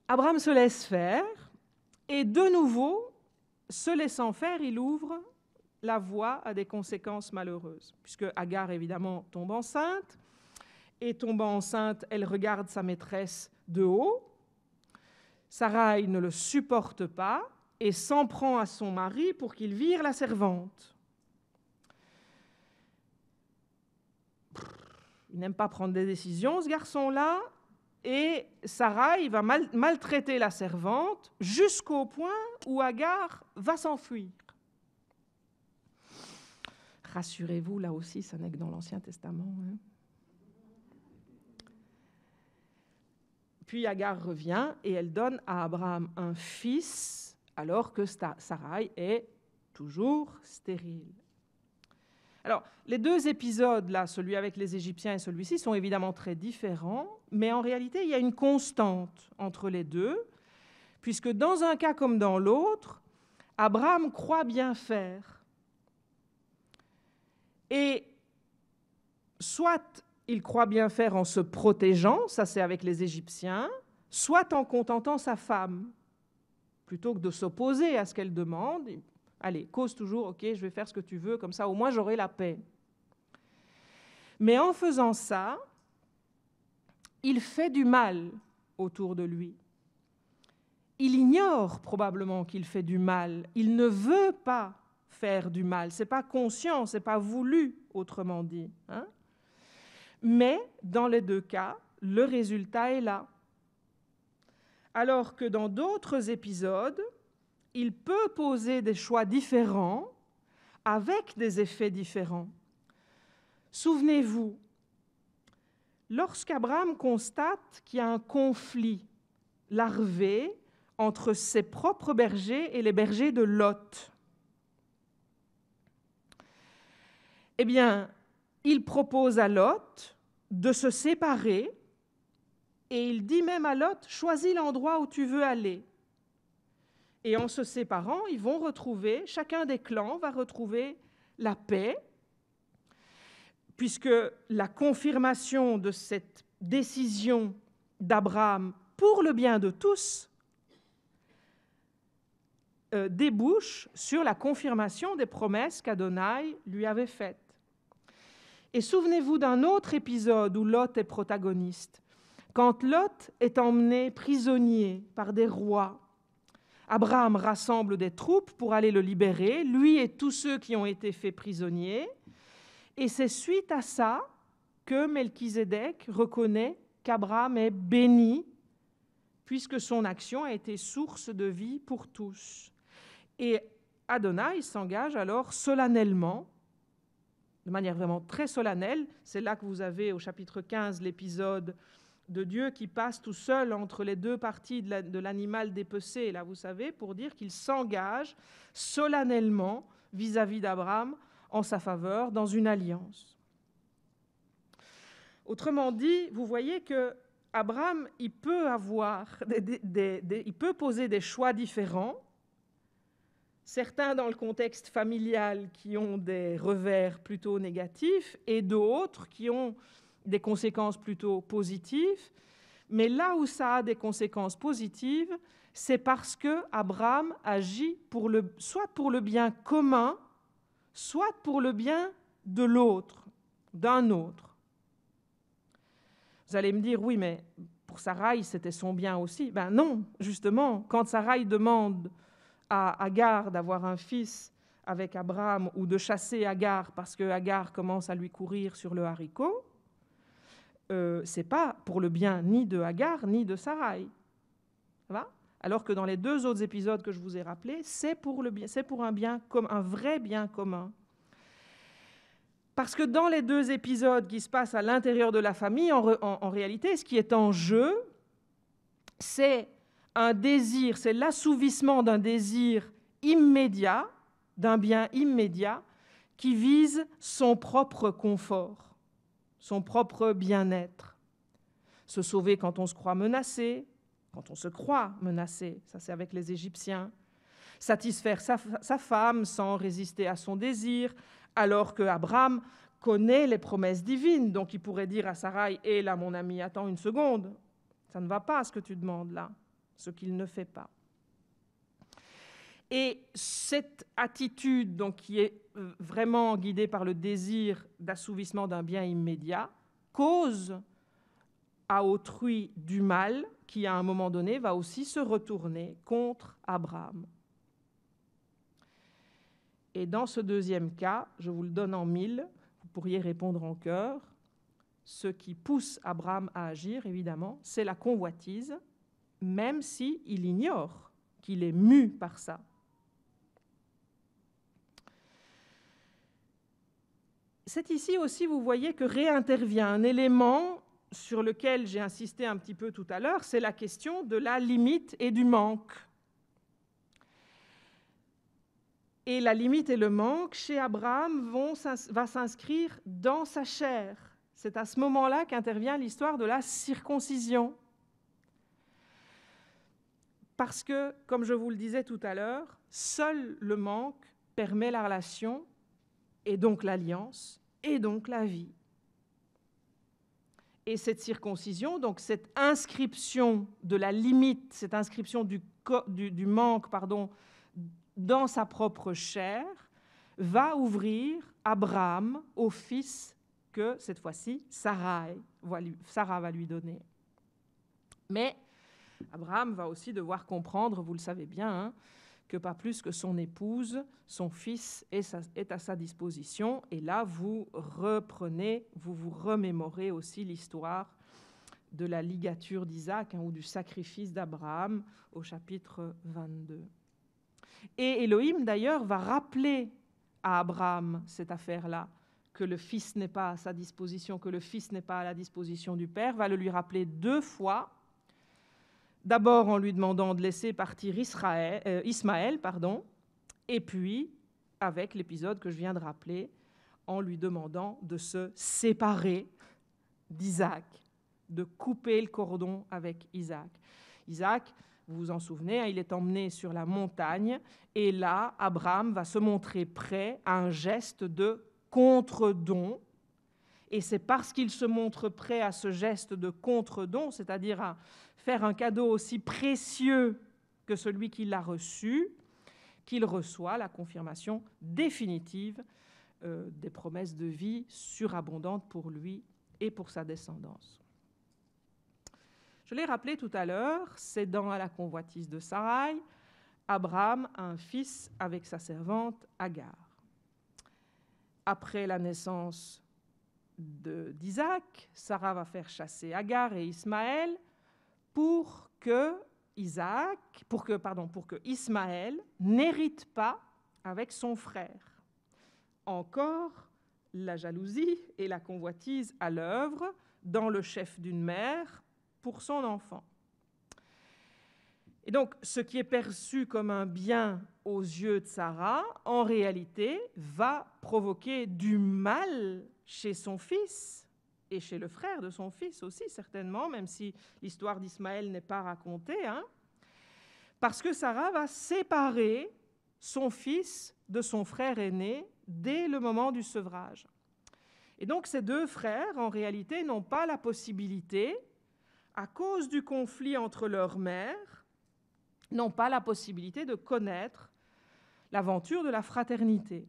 Abraham se laisse faire, et de nouveau, se laissant faire, il ouvre la voie à des conséquences malheureuses, puisque Agar, évidemment, tombe enceinte, et tombant enceinte, elle regarde sa maîtresse de haut. Sarai ne le supporte pas et s'en prend à son mari pour qu'il vire la servante. Il n'aime pas prendre des décisions, ce garçon-là, et Sarai va maltraiter la servante jusqu'au point où Agar va s'enfuir. Rassurez-vous, là aussi, ça n'est que dans l'Ancien Testament. Puis Agar revient et elle donne à Abraham un fils, alors que Sarai est toujours stérile. Alors, les deux épisodes, là, celui avec les Égyptiens et celui-ci, sont évidemment très différents, mais en réalité, il y a une constante entre les deux, puisque dans un cas comme dans l'autre, Abraham croit bien faire. Et soit il croit bien faire en se protégeant, ça c'est avec les Égyptiens, soit en contentant sa femme, plutôt que de s'opposer à ce qu'elle demande. Allez, cause toujours, ok, je vais faire ce que tu veux, comme ça au moins j'aurai la paix. Mais en faisant ça, il fait du mal autour de lui. Il ignore probablement qu'il fait du mal. Il ne veut pas faire du mal. Ce n'est pas conscient, ce n'est pas voulu, autrement dit. Mais dans les deux cas, le résultat est là. Alors que dans d'autres épisodes, il peut poser des choix différents avec des effets différents. Souvenez-vous, lorsqu'Abraham constate qu'il y a un conflit larvé entre ses propres bergers et les bergers de Lot, eh bien, il propose à Lot de se séparer et il dit même à Lot, choisis l'endroit où tu veux aller. Et en se séparant, ils vont retrouver, chacun des clans va retrouver la paix, puisque la confirmation de cette décision d'Abraham pour le bien de tous débouche sur la confirmation des promesses qu'Adonai lui avait faites. Et souvenez-vous d'un autre épisode où Lot est protagoniste. Quand Lot est emmené prisonnier par des rois, Abraham rassemble des troupes pour aller le libérer, lui et tous ceux qui ont été faits prisonniers. Et c'est suite à ça que Melchizedek reconnaît qu'Abraham est béni, puisque son action a été source de vie pour tous. Et Adonai s'engage alors solennellement, de manière vraiment très solennelle. C'est là que vous avez au chapitre 15 l'épisode de Dieu qui passe tout seul entre les deux parties de l'animal dépecé, là vous savez, pour dire qu'il s'engage solennellement vis-à-vis d'Abraham en sa faveur dans une alliance. Autrement dit, vous voyez que Abraham, il peut poser des choix différents, certains dans le contexte familial qui ont des revers plutôt négatifs et d'autres qui ont des conséquences plutôt positives. Mais là où ça a des conséquences positives, c'est parce que Abraham agit soit pour le bien commun, soit pour le bien de l'autre, d'un autre. Vous allez me dire, oui, mais pour Sarai, c'était son bien aussi. Ben non, justement, quand Sarai demande à Agar d'avoir un fils avec Abraham ou de chasser Agar parce que Agar commence à lui courir sur le haricot, c'est pas pour le bien ni de Agar ni de Sarai. Ça va ? Alors que dans les 2 autres épisodes que je vous ai rappelés, c'est pour un bien commun, un vrai bien commun. Parce que dans les 2 épisodes qui se passent à l'intérieur de la famille, en réalité, ce qui est en jeu, c'est un désir, c'est l'assouvissement d'un désir immédiat, d'un bien immédiat, qui vise son propre confort, son propre bien-être. Se sauver quand on se croit menacé, quand on se croit menacé, ça c'est avec les Égyptiens. Satisfaire sa femme sans résister à son désir, alors que Abraham connaît les promesses divines. Donc il pourrait dire à Sarai, « Hé là mon ami, attends une seconde, ça ne va pas ce que tu demandes là », ce qu'il ne fait pas. Et cette attitude donc, qui est vraiment guidée par le désir d'assouvissement d'un bien immédiat cause à autrui du mal qui, à un moment donné, va aussi se retourner contre Abraham. Et dans ce 2e cas, je vous le donne en 1000, vous pourriez répondre en chœur. Ce qui pousse Abraham à agir, évidemment, c'est la convoitise, même s'il ignore qu'il est mu par ça. C'est ici aussi, vous voyez, que réintervient un élément sur lequel j'ai insisté un petit peu tout à l'heure, c'est la question de la limite et du manque. Et la limite et le manque, chez Abraham, va s'inscrire dans sa chair. C'est à ce moment-là qu'intervient l'histoire de la circoncision. Parce que, comme je vous le disais tout à l'heure, seul le manque permet la relation, et donc l'alliance, et donc la vie. Et cette circoncision, donc cette inscription de la limite, cette inscription du manque, dans sa propre chair, va ouvrir Abraham au fils que, cette fois-ci, Sarah va lui donner. Mais Abraham va aussi devoir comprendre, vous le savez bien, hein, que pas plus que son épouse, son fils est à sa disposition. Et là, vous vous remémorez aussi l'histoire de la ligature d'Isaac, hein, ou du sacrifice d'Abraham au chapitre 22. Et Elohim, d'ailleurs, va rappeler à Abraham cette affaire-là, que le fils n'est pas à sa disposition, que le fils n'est pas à la disposition du père, va le lui rappeler 2 fois. D'abord en lui demandant de laisser partir Ismaël, et puis avec l'épisode que je viens de rappeler, en lui demandant de se séparer d'Isaac, de couper le cordon avec Isaac. Isaac, vous vous en souvenez, hein, il est emmené sur la montagne, et là, Abraham va se montrer prêt à un geste de contre-don. Et c'est parce qu'il se montre prêt à ce geste de contre-don, c'est-à-dire à faire un cadeau aussi précieux que celui qui l'a reçu, qu'il reçoit la confirmation définitive des promesses de vie surabondantes pour lui et pour sa descendance. Je l'ai rappelé tout à l'heure, cédant à la convoitise de Sarai, Abraham a un fils avec sa servante Agar. Après la naissance d'Isaac, Sarah va faire chasser Agar et Ismaël pour que Ismaël n'hérite pas avec son frère. Encore la jalousie et la convoitise à l'œuvre dans le chef d'une mère pour son enfant. Et donc, ce qui est perçu comme un bien aux yeux de Sarah, en réalité, va provoquer du mal chez son fils et chez le frère de son fils aussi, certainement, même si l'histoire d'Ismaël n'est pas racontée, hein, parce que Sarah va séparer son fils de son frère aîné dès le moment du sevrage. Et donc ces deux frères, en réalité, n'ont pas la possibilité, à cause du conflit entre leurs mères, n'ont pas la possibilité de connaître l'aventure de la fraternité.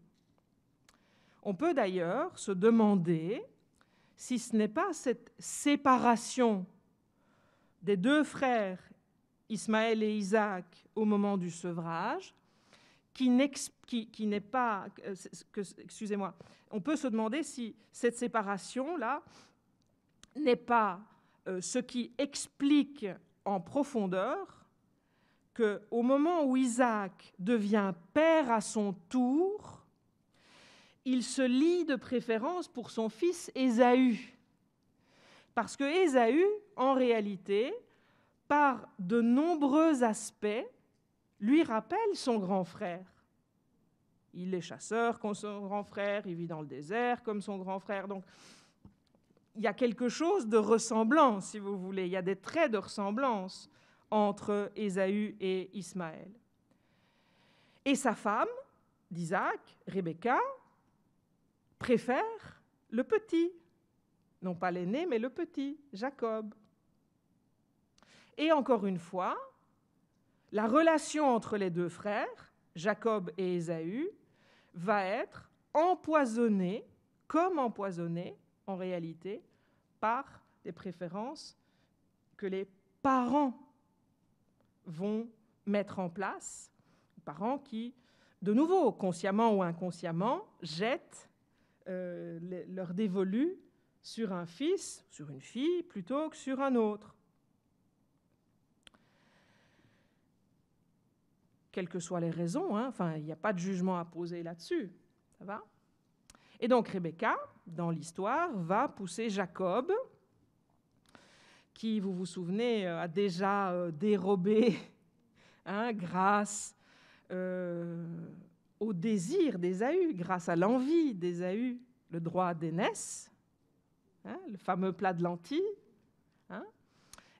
On peut d'ailleurs se demander si ce n'est pas cette séparation des deux frères, Ismaël et Isaac, au moment du sevrage, qui n'est pas... Excusez-moi. On peut se demander si cette séparation-là n'est pas ce qui explique en profondeur qu'au moment où Isaac devient père à son tour, il se lie de préférence pour son fils Ésaü. Parce que Ésaü, en réalité, par de nombreux aspects, lui rappelle son grand frère. Il est chasseur comme son grand frère, il vit dans le désert comme son grand frère. Donc, il y a quelque chose de ressemblant, si vous voulez. Il y a des traits de ressemblance entre Ésaü et Ismaël. Et sa femme, d'Isaac, Rebecca, préfère le petit. Non pas l'aîné, mais le petit, Jacob. Et encore une fois, la relation entre les deux frères, Jacob et Ésaü, va être empoisonnée, comme empoisonnée, en réalité, par des préférences que les parents vont mettre en place, parents qui, de nouveau, consciemment ou inconsciemment, jettent leur dévolu sur un fils, sur une fille, plutôt que sur un autre. Quelles que soient les raisons, enfin, il n'y a pas de jugement à poser là-dessus. Ça va ? Et donc Rebecca, dans l'histoire, va pousser Jacob, qui, vous vous souvenez, a déjà dérobé, grâce au désir d'Ésaü, grâce à l'envie d'Ésaü, le droit d'aînesse, le fameux plat de lentilles.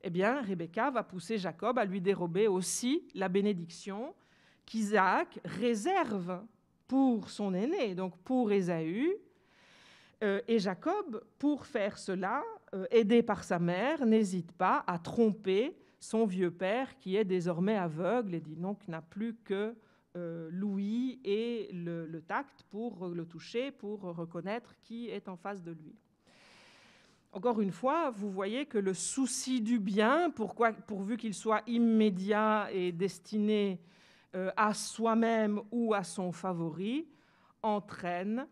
Eh bien, Rebecca va pousser Jacob à lui dérober aussi la bénédiction qu'Isaac réserve pour son aîné, donc pour Ésaü. Et Jacob, pour faire cela, aidé par sa mère, n'hésite pas à tromper son vieux père qui est désormais aveugle et donc n'a plus que l'ouïe et le tact pour le toucher, pour reconnaître qui est en face de lui. Encore une fois, vous voyez que le souci du bien, pourvu qu'il soit immédiat et destiné à soi-même ou à son favori, entraîne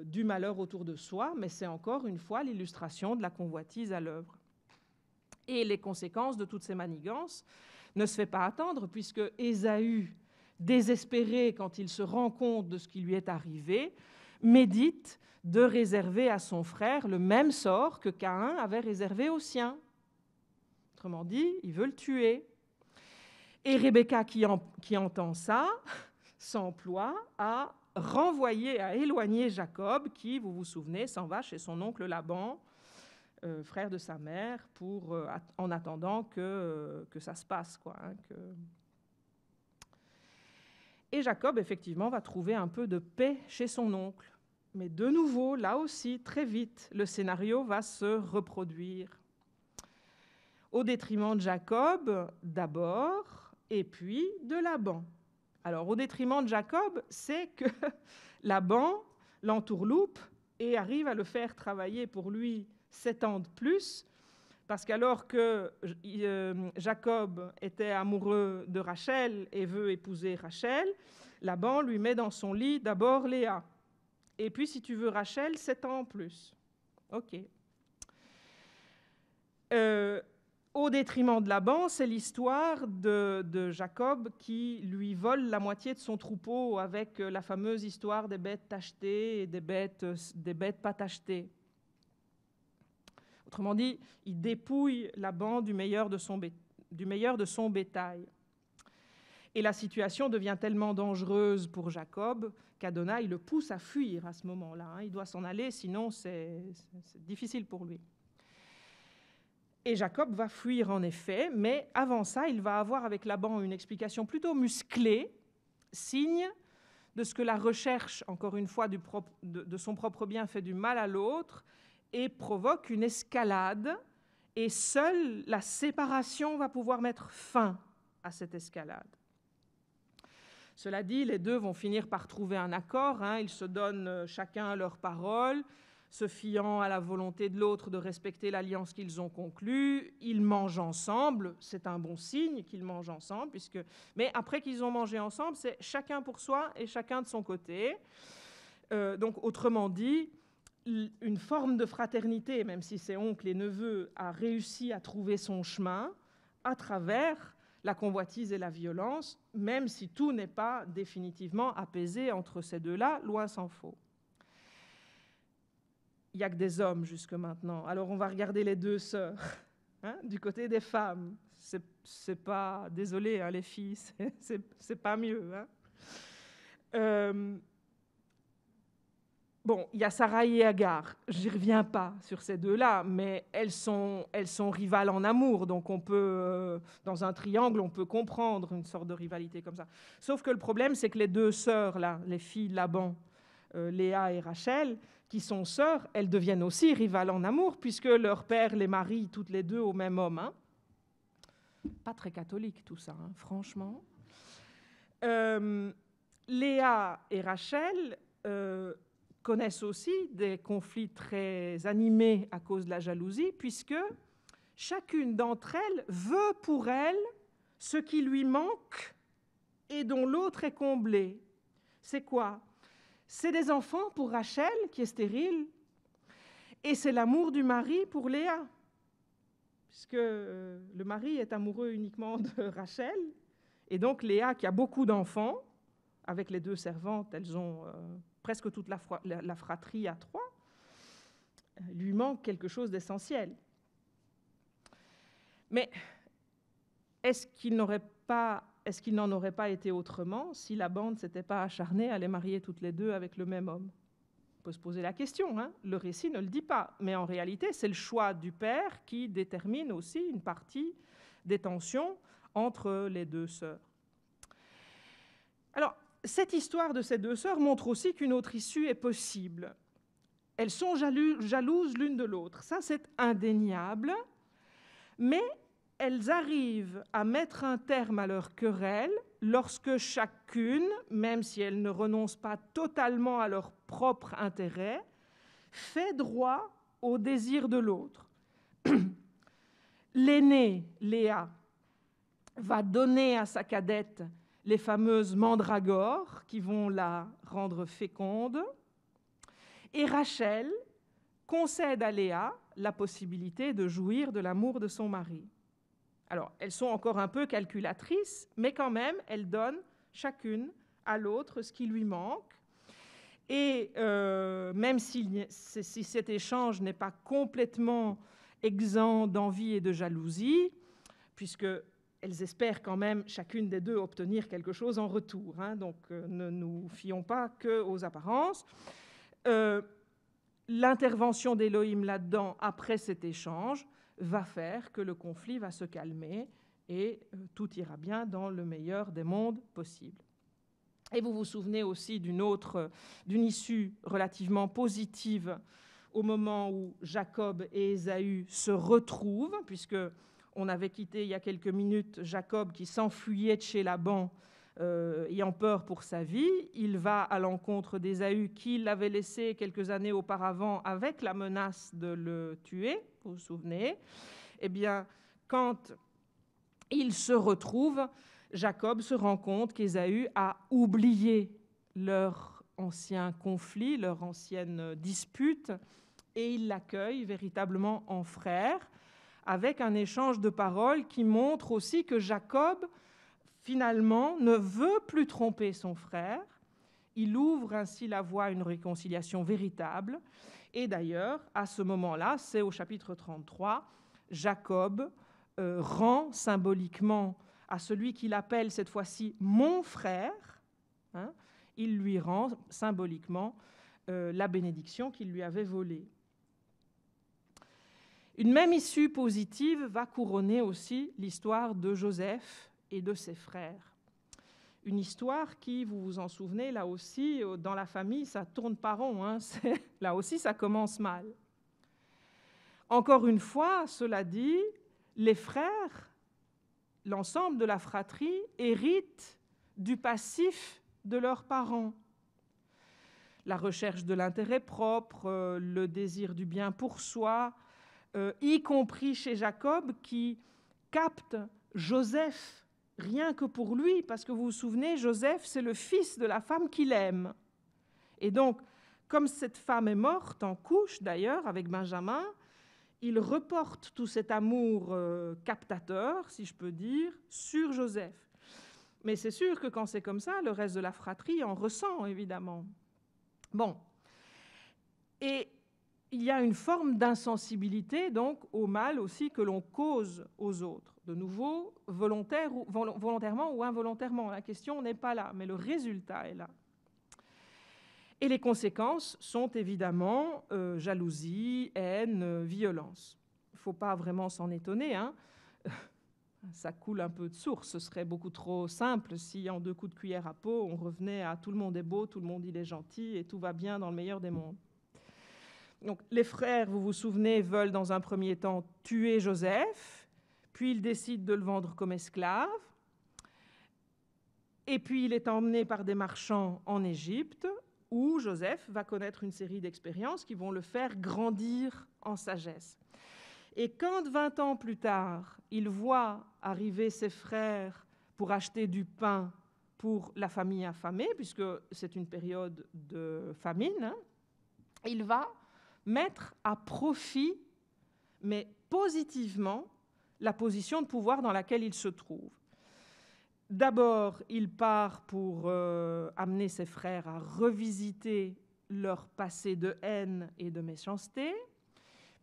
du malheur autour de soi, mais c'est encore une fois l'illustration de la convoitise à l'œuvre. Et les conséquences de toutes ces manigances ne se fait pas attendre, puisque Ésaü, désespéré quand il se rend compte de ce qui lui est arrivé, médite de réserver à son frère le même sort que Caïn avait réservé au sien. Autrement dit, il veut le tuer. Et Rebecca, qui entend ça, s'emploie à renvoyer, à éloigner Jacob, qui, vous vous souvenez, s'en va chez son oncle Laban, frère de sa mère, en attendant que ça se passe, Et Jacob, effectivement, va trouver un peu de paix chez son oncle. Mais de nouveau, là aussi, très vite, le scénario va se reproduire. Au détriment de Jacob, d'abord, et puis de Laban. Alors, au détriment de Jacob, c'est que Laban l'entourloupe et arrive à le faire travailler pour lui 7 ans de plus, parce qu'alors que Jacob était amoureux de Rachel et veut épouser Rachel, Laban lui met dans son lit d'abord Léa. Et puis, si tu veux Rachel, 7 ans en plus. OK. Au détriment de Laban, c'est l'histoire de Jacob qui lui vole la moitié de son troupeau avec la fameuse histoire des bêtes tachetées et des bêtes pas tachetées. Autrement dit, il dépouille Laban du meilleur de son bétail. Et la situation devient tellement dangereuse pour Jacob qu'Adonai le pousse à fuir à ce moment-là. Il doit s'en aller, sinon c'est difficile pour lui. Et Jacob va fuir en effet, mais avant ça, il va avoir avec Laban une explication plutôt musclée, signe de ce que la recherche, encore une fois, de son propre bien fait du mal à l'autre et provoque une escalade, et seule la séparation va pouvoir mettre fin à cette escalade. Cela dit, les deux vont finir par trouver un accord, hein. Ils se donnent chacun leur parole, se fiant à la volonté de l'autre de respecter l'alliance qu'ils ont conclue. Ils mangent ensemble, c'est un bon signe qu'ils mangent ensemble, mais après qu'ils ont mangé ensemble, c'est chacun pour soi et chacun de son côté. Donc, autrement dit, une forme de fraternité, même si c'est oncle et neveu, a réussi à trouver son chemin à travers la convoitise et la violence, même si tout n'est pas définitivement apaisé entre ces deux-là, loin s'en faut. Il n'y a que des hommes jusque maintenant. Alors on va regarder les deux sœurs, hein, du côté des femmes. C'est pas, désolé hein, les filles, c'est pas mieux. Hein. Bon, il y a Sarai et Agar, j'y reviens pas sur ces deux-là, mais elles sont rivales en amour, donc on peut, dans un triangle, on peut comprendre une sorte de rivalité comme ça. Sauf que le problème, c'est que les deux sœurs, là, les filles de Laban, Léa et Rachel, qui sont sœurs, elles deviennent aussi rivales en amour, puisque leur père les marie toutes les deux au même homme. Hein. Pas très catholique tout ça, hein, franchement. Léa et Rachel connaissent aussi des conflits très animés à cause de la jalousie, puisque chacune d'entre elles veut pour elle ce qui lui manque et dont l'autre est comblé. C'est quoi? C'est des enfants pour Rachel, qui est stérile, et c'est l'amour du mari pour Léa, puisque le mari est amoureux uniquement de Rachel, et donc Léa, qui a beaucoup d'enfants, avec les deux servantes, elles ont presque toute la fratrie à trois, lui manque quelque chose d'essentiel. Mais est-ce qu'il n'en aurait pas été autrement si Laban ne s'était pas acharné à les marier toutes les deux avec le même homme? On peut se poser la question, hein. Le récit ne le dit pas, mais en réalité, c'est le choix du père qui détermine aussi une partie des tensions entre les deux sœurs. Alors, cette histoire de ces deux sœurs montre aussi qu'une autre issue est possible. Elles sont jalouses l'une de l'autre, ça c'est indéniable, mais elles arrivent à mettre un terme à leur querelle lorsque chacune, même si elles ne renoncent pas totalement à leur propre intérêt, fait droit au désir de l'autre. L'aînée, Léa, va donner à sa cadette les fameuses mandragores qui vont la rendre féconde. Et Rachel concède à Léa la possibilité de jouir de l'amour de son mari. Alors, elles sont encore un peu calculatrices, mais quand même, elles donnent chacune à l'autre ce qui lui manque. Et même si cet échange n'est pas complètement exempt d'envie et de jalousie, puisque elles espèrent quand même, chacune des deux, obtenir quelque chose en retour. Hein, donc, ne nous fions pas qu'aux apparences. L'intervention d'Élohim là-dedans, après cet échange, va faire que le conflit va se calmer et tout ira bien dans le meilleur des mondes possibles. Et vous vous souvenez aussi d'une issue relativement positive au moment où Jacob et Ésaü se retrouvent, puisque on avait quitté il y a quelques minutes Jacob qui s'enfuyait de chez Laban, ayant peur pour sa vie. Il va à l'encontre d'Ésaü qui l'avait laissé quelques années auparavant avec la menace de le tuer, vous vous souvenez? Eh bien, quand ils se retrouvent, Jacob se rend compte qu'Ésaü a oublié leur ancien conflit, leur ancienne dispute, et il l'accueille véritablement en frère, avec un échange de paroles qui montre aussi que Jacob, finalement, ne veut plus tromper son frère. Il ouvre ainsi la voie à une réconciliation véritable. Et d'ailleurs, à ce moment-là, c'est au chapitre 33, Jacob rend symboliquement à celui qu'il appelle cette fois-ci « mon frère », hein, il lui rend symboliquement la bénédiction qu'il lui avait volée. Une même issue positive va couronner aussi l'histoire de Joseph et de ses frères. une histoire qui, vous vous en souvenez, là aussi, dans la famille, ça tourne pas rond, hein, là aussi, ça commence mal. Encore une fois, cela dit, les frères, l'ensemble de la fratrie, héritent du passif de leurs parents. La recherche de l'intérêt propre, le désir du bien pour soi, y compris chez Jacob qui capte Joseph rien que pour lui, parce que vous vous souvenez, Joseph, c'est le fils de la femme qu'il aime. Et donc, comme cette femme est morte, en couche d'ailleurs, avec Benjamin, il reporte tout cet amour captateur, si je peux dire, sur Joseph. Mais c'est sûr que quand c'est comme ça, le reste de la fratrie en ressent, évidemment. Bon. Et il y a une forme d'insensibilité, donc, au mal aussi que l'on cause aux autres. De nouveau, volontairement ou involontairement. La question n'est pas là, mais le résultat est là. Et les conséquences sont évidemment jalousie, haine, violence. Il ne faut pas vraiment s'en étonner, hein. Ça coule un peu de source. Ce serait beaucoup trop simple si, en 2 coups de cuillère à peau, on revenait à tout le monde est beau, tout le monde il est gentil et tout va bien dans le meilleur des mondes. Donc, les frères, vous vous souvenez, veulent dans un premier temps tuer Joseph, puis ils décident de le vendre comme esclave, et puis il est emmené par des marchands en Égypte, où Joseph va connaître une série d'expériences qui vont le faire grandir en sagesse. Et quand, 20 ans plus tard, il voit arriver ses frères pour acheter du pain pour la famille affamée, puisque c'est une période de famine, hein, il va mettre à profit, mais positivement, la position de pouvoir dans laquelle il se trouve. D'abord, il part pour amener ses frères à revisiter leur passé de haine et de méchanceté.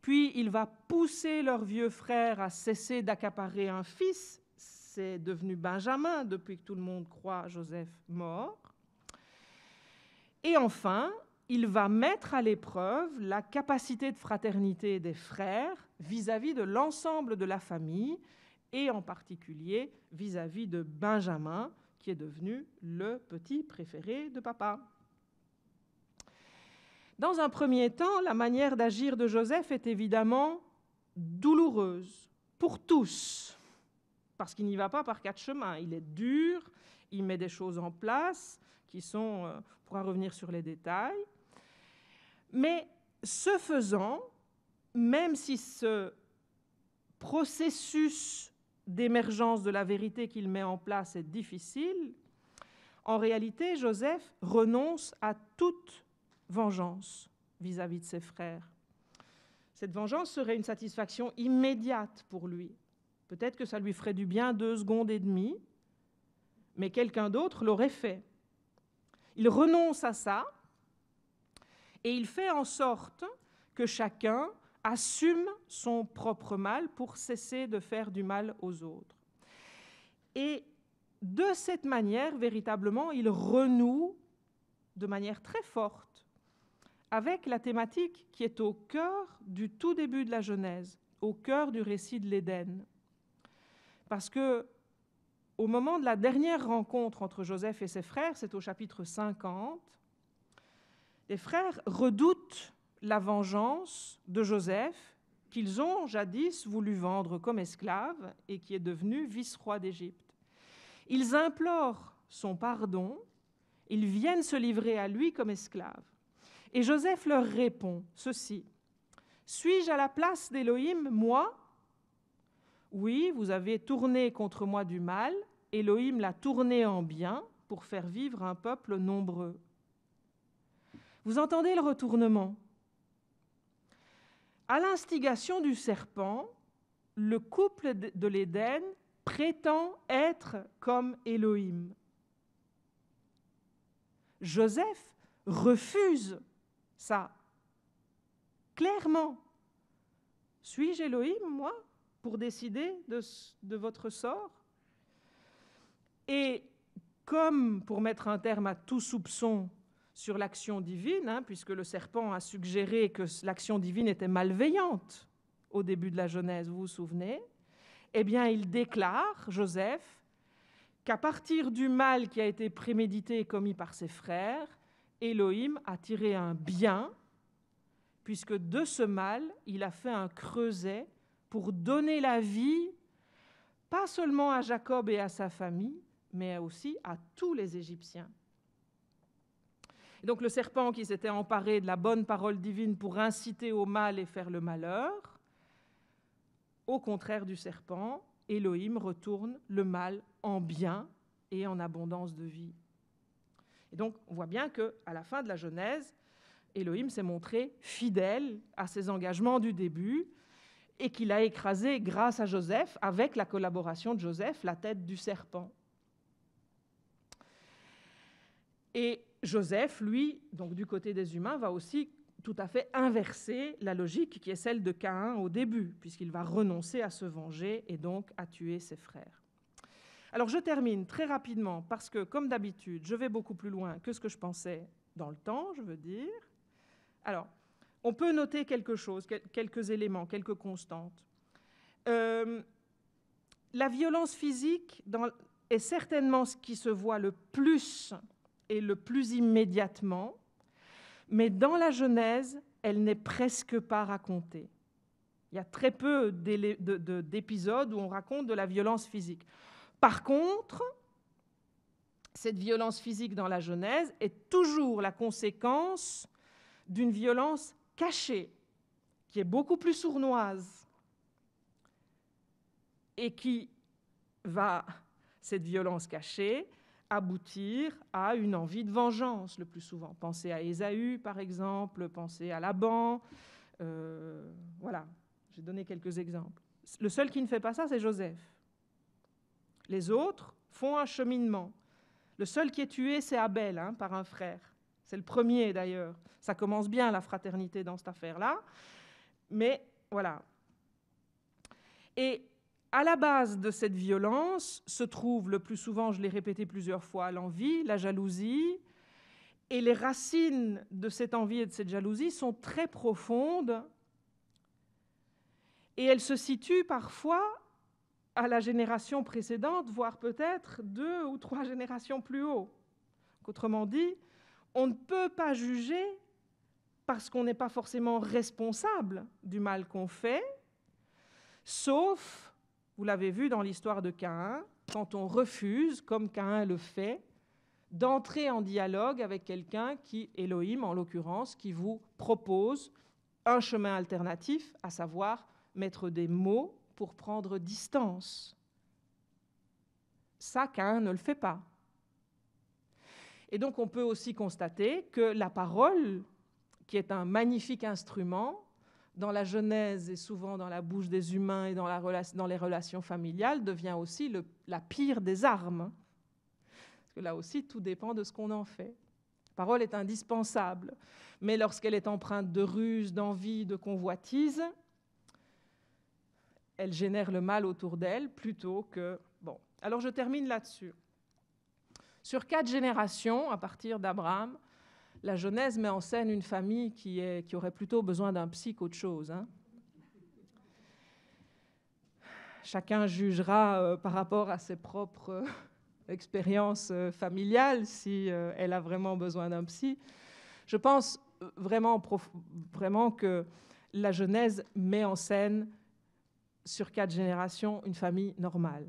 Puis, il va pousser leur vieux frère à cesser d'accaparer un fils. C'est devenu Benjamin depuis que tout le monde croit Joseph mort. Et enfin, il va mettre à l'épreuve la capacité de fraternité des frères vis-à-vis de l'ensemble de la famille, et en particulier vis-à-vis de Benjamin, qui est devenu le petit préféré de papa. Dans un premier temps, la manière d'agir de Joseph est évidemment douloureuse pour tous, parce qu'il n'y va pas par 4 chemins. Il est dur, il met des choses en place qui sont, on pourra revenir sur les détails, mais ce faisant, même si ce processus d'émergence de la vérité qu'il met en place est difficile, en réalité, Joseph renonce à toute vengeance vis-à-vis de ses frères. Cette vengeance serait une satisfaction immédiate pour lui. Peut-être que ça lui ferait du bien 2 secondes et demie, mais quelqu'un d'autre l'aurait fait. Il renonce à ça et il fait en sorte que chacun assume son propre mal pour cesser de faire du mal aux autres. Et de cette manière, véritablement, il renoue de manière très forte avec la thématique qui est au cœur du tout début de la Genèse, au cœur du récit de l'Éden. Parce que, au moment de la dernière rencontre entre Joseph et ses frères, c'est au chapitre 50, les frères redoutent la vengeance de Joseph qu'ils ont jadis voulu vendre comme esclave et qui est devenu vice-roi d'Égypte. Ils implorent son pardon, ils viennent se livrer à lui comme esclaves. Et Joseph leur répond ceci: « Suis-je à la place d'Élohim, moi ? Oui, vous avez tourné contre moi du mal, Élohim l'a tourné en bien pour faire vivre un peuple nombreux. » Vous entendez le retournement ? À l'instigation du serpent, le couple de l'Éden prétend être comme Élohim. Joseph refuse ça, clairement. Suis-je Élohim, moi, pour décider de votre sort ? Et comme pour mettre un terme à tout soupçon sur l'action divine, puisque le serpent a suggéré que l'action divine était malveillante au début de la Genèse, vous vous souvenez, eh bien, il déclare, Joseph, qu'à partir du mal qui a été prémédité et commis par ses frères, Elohim a tiré un bien, puisque de ce mal, il a fait un creuset pour donner la vie, pas seulement à Jacob et à sa famille, mais aussi à tous les Égyptiens. Et donc le serpent qui s'était emparé de la bonne parole divine pour inciter au mal et faire le malheur, au contraire du serpent, Elohim retourne le mal en bien et en abondance de vie. Et donc on voit bien qu'à la fin de la Genèse, Elohim s'est montré fidèle à ses engagements du début et qu'il a écrasé, grâce à Joseph, avec la collaboration de Joseph, la tête du serpent. Et Joseph, lui, donc du côté des humains, va aussi tout à fait inverser la logique qui est celle de Caïn au début, puisqu'il va renoncer à se venger et donc à tuer ses frères. Alors je termine très rapidement, parce que, comme d'habitude, je vais beaucoup plus loin que ce que je pensais dans le temps, je veux dire. Alors, on peut noter quelque chose, quelques éléments, quelques constantes. La violence physique est certainement ce qui se voit le plus et le plus immédiatement, mais dans la Genèse, elle n'est presque pas racontée. Il y a très peu d'épisodes où on raconte de la violence physique. Par contre, cette violence physique dans la Genèse est toujours la conséquence d'une violence cachée, qui est beaucoup plus sournoise, et qui va, cette violence cachée, aboutir à une envie de vengeance le plus souvent. Pensez à Ésaü, par exemple, pensez à Laban. Voilà, j'ai donné quelques exemples. Le seul qui ne fait pas ça, c'est Joseph. Les autres font un cheminement. Le seul qui est tué, c'est Abel, par un frère. C'est le premier, d'ailleurs. Ça commence bien, la fraternité, dans cette affaire-là. Mais voilà. Et à la base de cette violence se trouve le plus souvent, je l'ai répété plusieurs fois, l'envie, la jalousie. Et les racines de cette envie et de cette jalousie sont très profondes. Et elles se situent parfois à la génération précédente, voire peut-être 2 ou 3 générations plus haut. Autrement dit, on ne peut pas juger parce qu'on n'est pas forcément responsable du mal qu'on fait, sauf, vous l'avez vu dans l'histoire de Caïn, quand on refuse, comme Caïn le fait, d'entrer en dialogue avec quelqu'un qui, Elohim en l'occurrence, qui vous propose un chemin alternatif, à savoir mettre des mots pour prendre distance. Ça, Caïn ne le fait pas. Et donc on peut aussi constater que la parole, qui est un magnifique instrument, dans la Genèse et souvent dans la bouche des humains et dans les relations familiales, devient aussi la pire des armes. Parce que là aussi, tout dépend de ce qu'on en fait. La parole est indispensable, mais lorsqu'elle est empreinte de ruse, d'envie, de convoitise, elle génère le mal autour d'elle plutôt que... Bon, alors je termine là-dessus. Sur 4 générations, à partir d'Abraham, la Genèse met en scène une famille qui aurait plutôt besoin d'un psy qu'autre chose. Chacun jugera par rapport à ses propres expériences familiales si elle a vraiment besoin d'un psy. Je pense vraiment que la Genèse met en scène sur 4 générations une famille normale.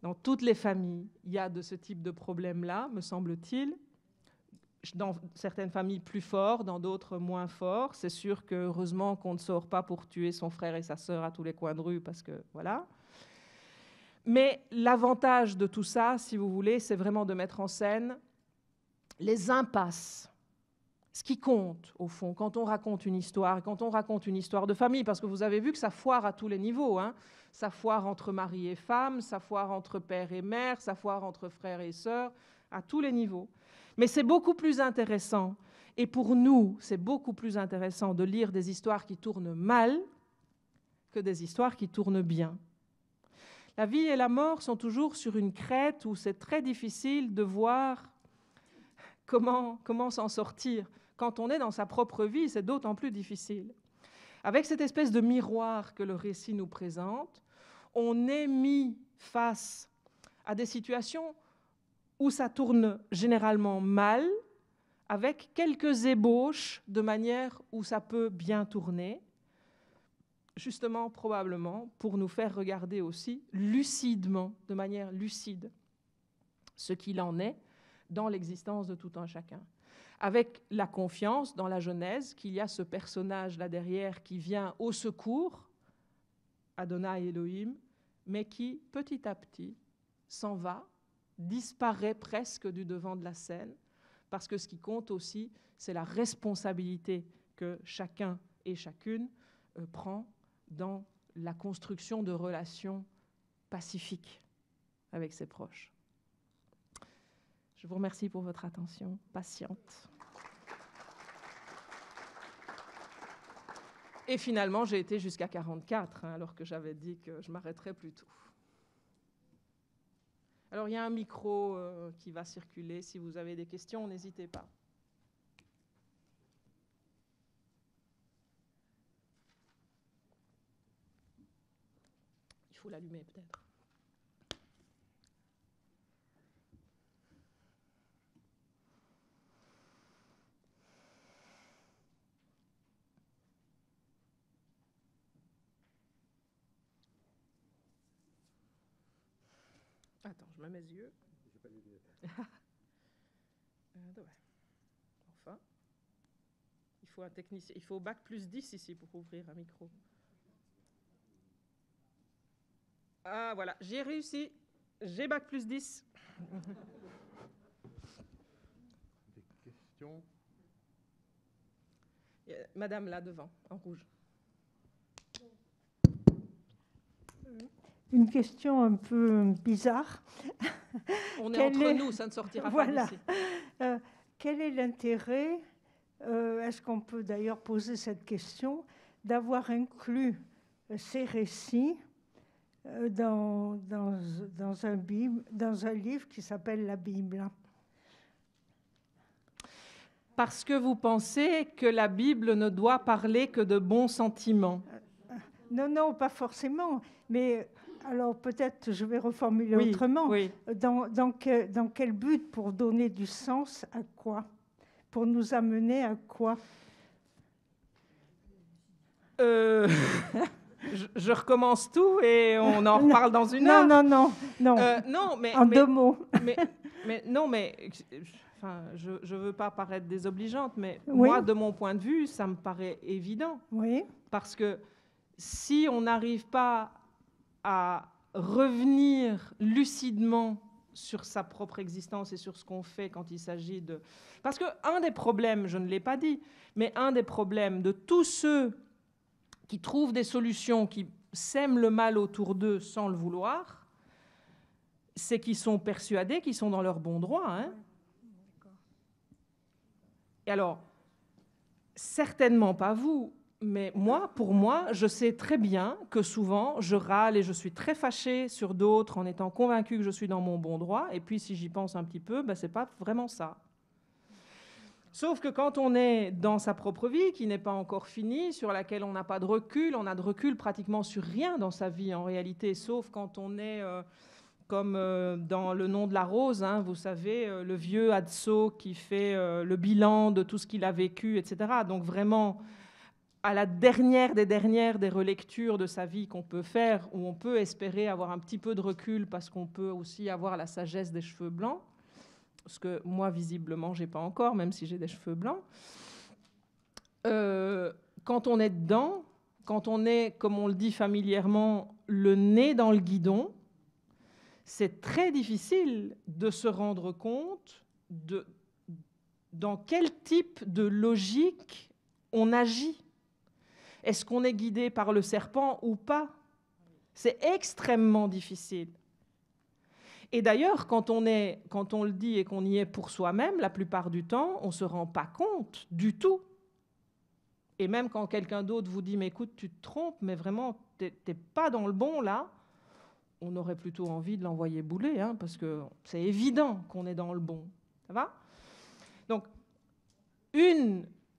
Dans toutes les familles, il y a de ce type de problème-là, me semble-t-il. Dans certaines familles plus forts, dans d'autres moins forts. C'est sûr que heureusement qu'on ne sort pas pour tuer son frère et sa sœur à tous les coins de rue, parce que voilà. Mais l'avantage de tout ça, si vous voulez, c'est vraiment de mettre en scène les impasses. Ce qui compte, au fond, quand on raconte une histoire de famille, parce que vous avez vu que ça foire à tous les niveaux. Ça foire entre mari et femme, ça foire entre père et mère, ça foire entre frères et sœurs, à tous les niveaux. Mais c'est beaucoup plus intéressant, et pour nous, c'est beaucoup plus intéressant de lire des histoires qui tournent mal que des histoires qui tournent bien. La vie et la mort sont toujours sur une crête où c'est très difficile de voir comment s'en sortir. Quand on est dans sa propre vie, c'est d'autant plus difficile. Avec cette espèce de miroir que le récit nous présente, on est mis face à des situations où ça tourne généralement mal, avec quelques ébauches de manière où ça peut bien tourner, justement, probablement, pour nous faire regarder aussi lucidement, de manière lucide, ce qu'il en est dans l'existence de tout un chacun. Avec la confiance dans la Genèse qu'il y a ce personnage là derrière qui vient au secours, Adonai Elohim, mais qui, petit à petit, s'en va, disparaît presque du devant de la scène, parce que ce qui compte aussi, c'est la responsabilité que chacun et chacune prend dans la construction de relations pacifiques avec ses proches. Je vous remercie pour votre attention patiente. Et finalement, j'ai été jusqu'à 44, alors que j'avais dit que je m'arrêterais plus tôt. Alors, il y a un micro qui va circuler. Si vous avez des questions, n'hésitez pas. Il faut l'allumer, peut-être. Attends, je mets mes yeux. J'ai pas les lunettes. Enfin, il faut un technicien. Il faut bac plus 10 ici pour ouvrir un micro. Ah, voilà, j'ai réussi. J'ai bac plus 10. Des questions? Madame, là, devant, en rouge. Une question un peu bizarre. On est entre nous, ça ne sortira pas d'ici. Quel est l'intérêt, est-ce qu'on peut d'ailleurs poser cette question, d'avoir inclus ces récits dans un livre qui s'appelle la Bible? Parce que vous pensez que la Bible ne doit parler que de bons sentiments. Non, non, pas forcément, mais... Alors peut-être je vais reformuler autrement. Oui. Dans quel but? Pour donner du sens à quoi? Pour nous amener à quoi? Je recommence tout et on en reparle dans une heure. Non. Non, mais en 2 mots. Enfin, je veux pas paraître désobligeante, mais oui. Moi, de mon point de vue, ça me paraît évident. Oui. Parce que si on n'arrive pas à revenir lucidement sur sa propre existence et sur ce qu'on fait quand il s'agit de... Parce qu'un des problèmes, je ne l'ai pas dit, mais un des problèmes de tous ceux qui trouvent des solutions, qui sèment le mal autour d'eux sans le vouloir, c'est qu'ils sont persuadés qu'ils sont dans leur bon droit. Hein. Et alors, certainement pas vous, mais pour moi, je sais très bien que souvent, je râle et je suis très fâchée sur d'autres en étant convaincue que je suis dans mon bon droit. Et puis, si j'y pense un petit peu, ce n'est pas vraiment ça. Sauf que quand on est dans sa propre vie, qui n'est pas encore finie, sur laquelle on n'a pas de recul, on n'a de recul pratiquement sur rien dans sa vie en réalité, sauf quand on est... comme dans Le Nom de la rose, hein, vous savez, le vieux Adso qui fait le bilan de tout ce qu'il a vécu, etc. Donc vraiment, à la dernière des relectures de sa vie qu'on peut faire, où on peut espérer avoir un petit peu de recul parce qu'on peut aussi avoir la sagesse des cheveux blancs, ce que moi, visiblement, je n'ai pas encore, même si j'ai des cheveux blancs. Quand on est dedans, quand on est, comme on le dit familièrement, le nez dans le guidon, c'est très difficile de se rendre compte dans quel type de logique on agit. Est-ce qu'on est guidé par le serpent ou pas? C'est extrêmement difficile. Et d'ailleurs, quand on le dit et qu'on y est pour soi-même, la plupart du temps, on ne se rend pas compte du tout. Et même quand quelqu'un d'autre vous dit « mais écoute, tu te trompes, mais vraiment, tu n'es pas dans le bon là », on aurait plutôt envie de l'envoyer bouler, hein, parce que c'est évident qu'on est dans le bon. Ça va? Donc,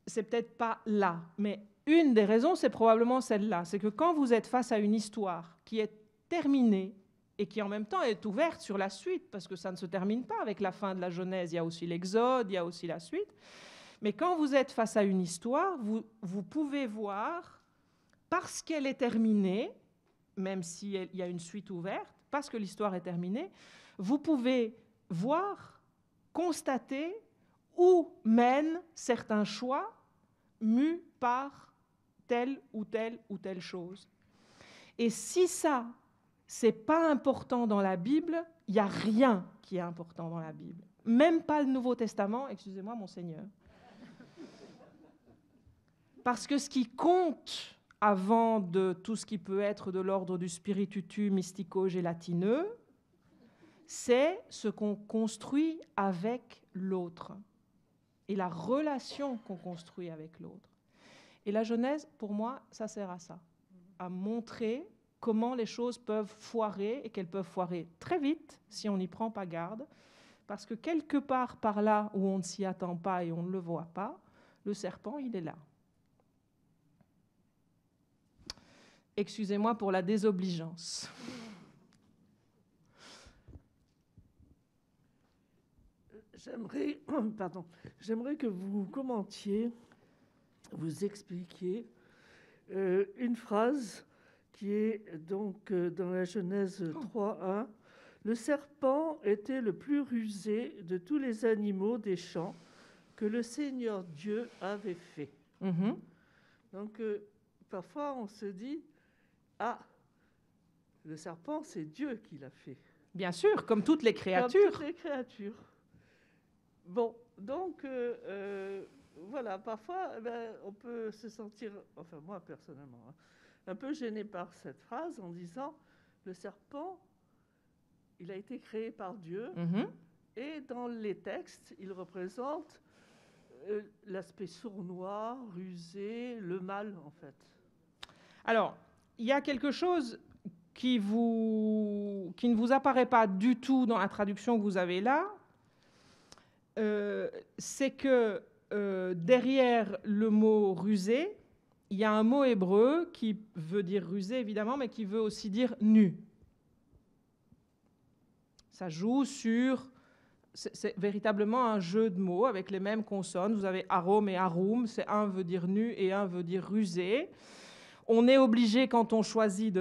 c'est peut-être pas là, mais une des raisons, c'est probablement celle-là. C'est que quand vous êtes face à une histoire qui est terminée et qui en même temps est ouverte sur la suite, parce que ça ne se termine pas avec la fin de la Genèse, il y a aussi l'Exode, il y a aussi la suite. Mais quand vous êtes face à une histoire, vous pouvez voir, parce qu'elle est terminée, même s'il y a une suite ouverte, parce que l'histoire est terminée, vous pouvez voir, constater où mènent certains choix mus par telle ou telle ou telle chose. Et si ça, c'est pas important dans la Bible, il n'y a rien qui est important dans la Bible. Même pas le Nouveau Testament, excusez-moi, Monseigneur. Parce que ce qui compte avant de tout ce qui peut être de l'ordre du spiritutu mystico-gélatineux, c'est ce qu'on construit avec l'autre et la relation qu'on construit avec l'autre. Et la Genèse, pour moi, ça sert à ça, à montrer comment les choses peuvent foirer et qu'elles peuvent foirer très vite si on n'y prend pas garde, parce que quelque part par là où on ne s'y attend pas et on ne le voit pas, le serpent, il est là. Excusez-moi pour la désobligeance. J'aimerais que vous commentiez, vous expliquiez une phrase qui est donc dans la Genèse 3:1. Le serpent était le plus rusé de tous les animaux des champs que le Seigneur Dieu avait fait. Donc parfois on se dit, ah, le serpent c'est Dieu qui l'a fait. Bien sûr, comme toutes les créatures. Comme toutes les créatures. Bon, donc, voilà, parfois, on peut se sentir, enfin moi personnellement, un peu gêné par cette phrase en disant, le serpent, il a été créé par Dieu, et dans les textes, il représente l'aspect sournois, rusé, le mal, en fait. Alors, il y a quelque chose qui ne vous apparaît pas du tout dans la traduction que vous avez là, c'est que derrière le mot rusé, il y a un mot hébreu qui veut dire rusé, évidemment, mais qui veut aussi dire nu. Ça joue sur... C'est véritablement un jeu de mots avec les mêmes consonnes. Vous avez arom et arum, c'est un veut dire nu et un veut dire rusé. On est obligé, quand on choisit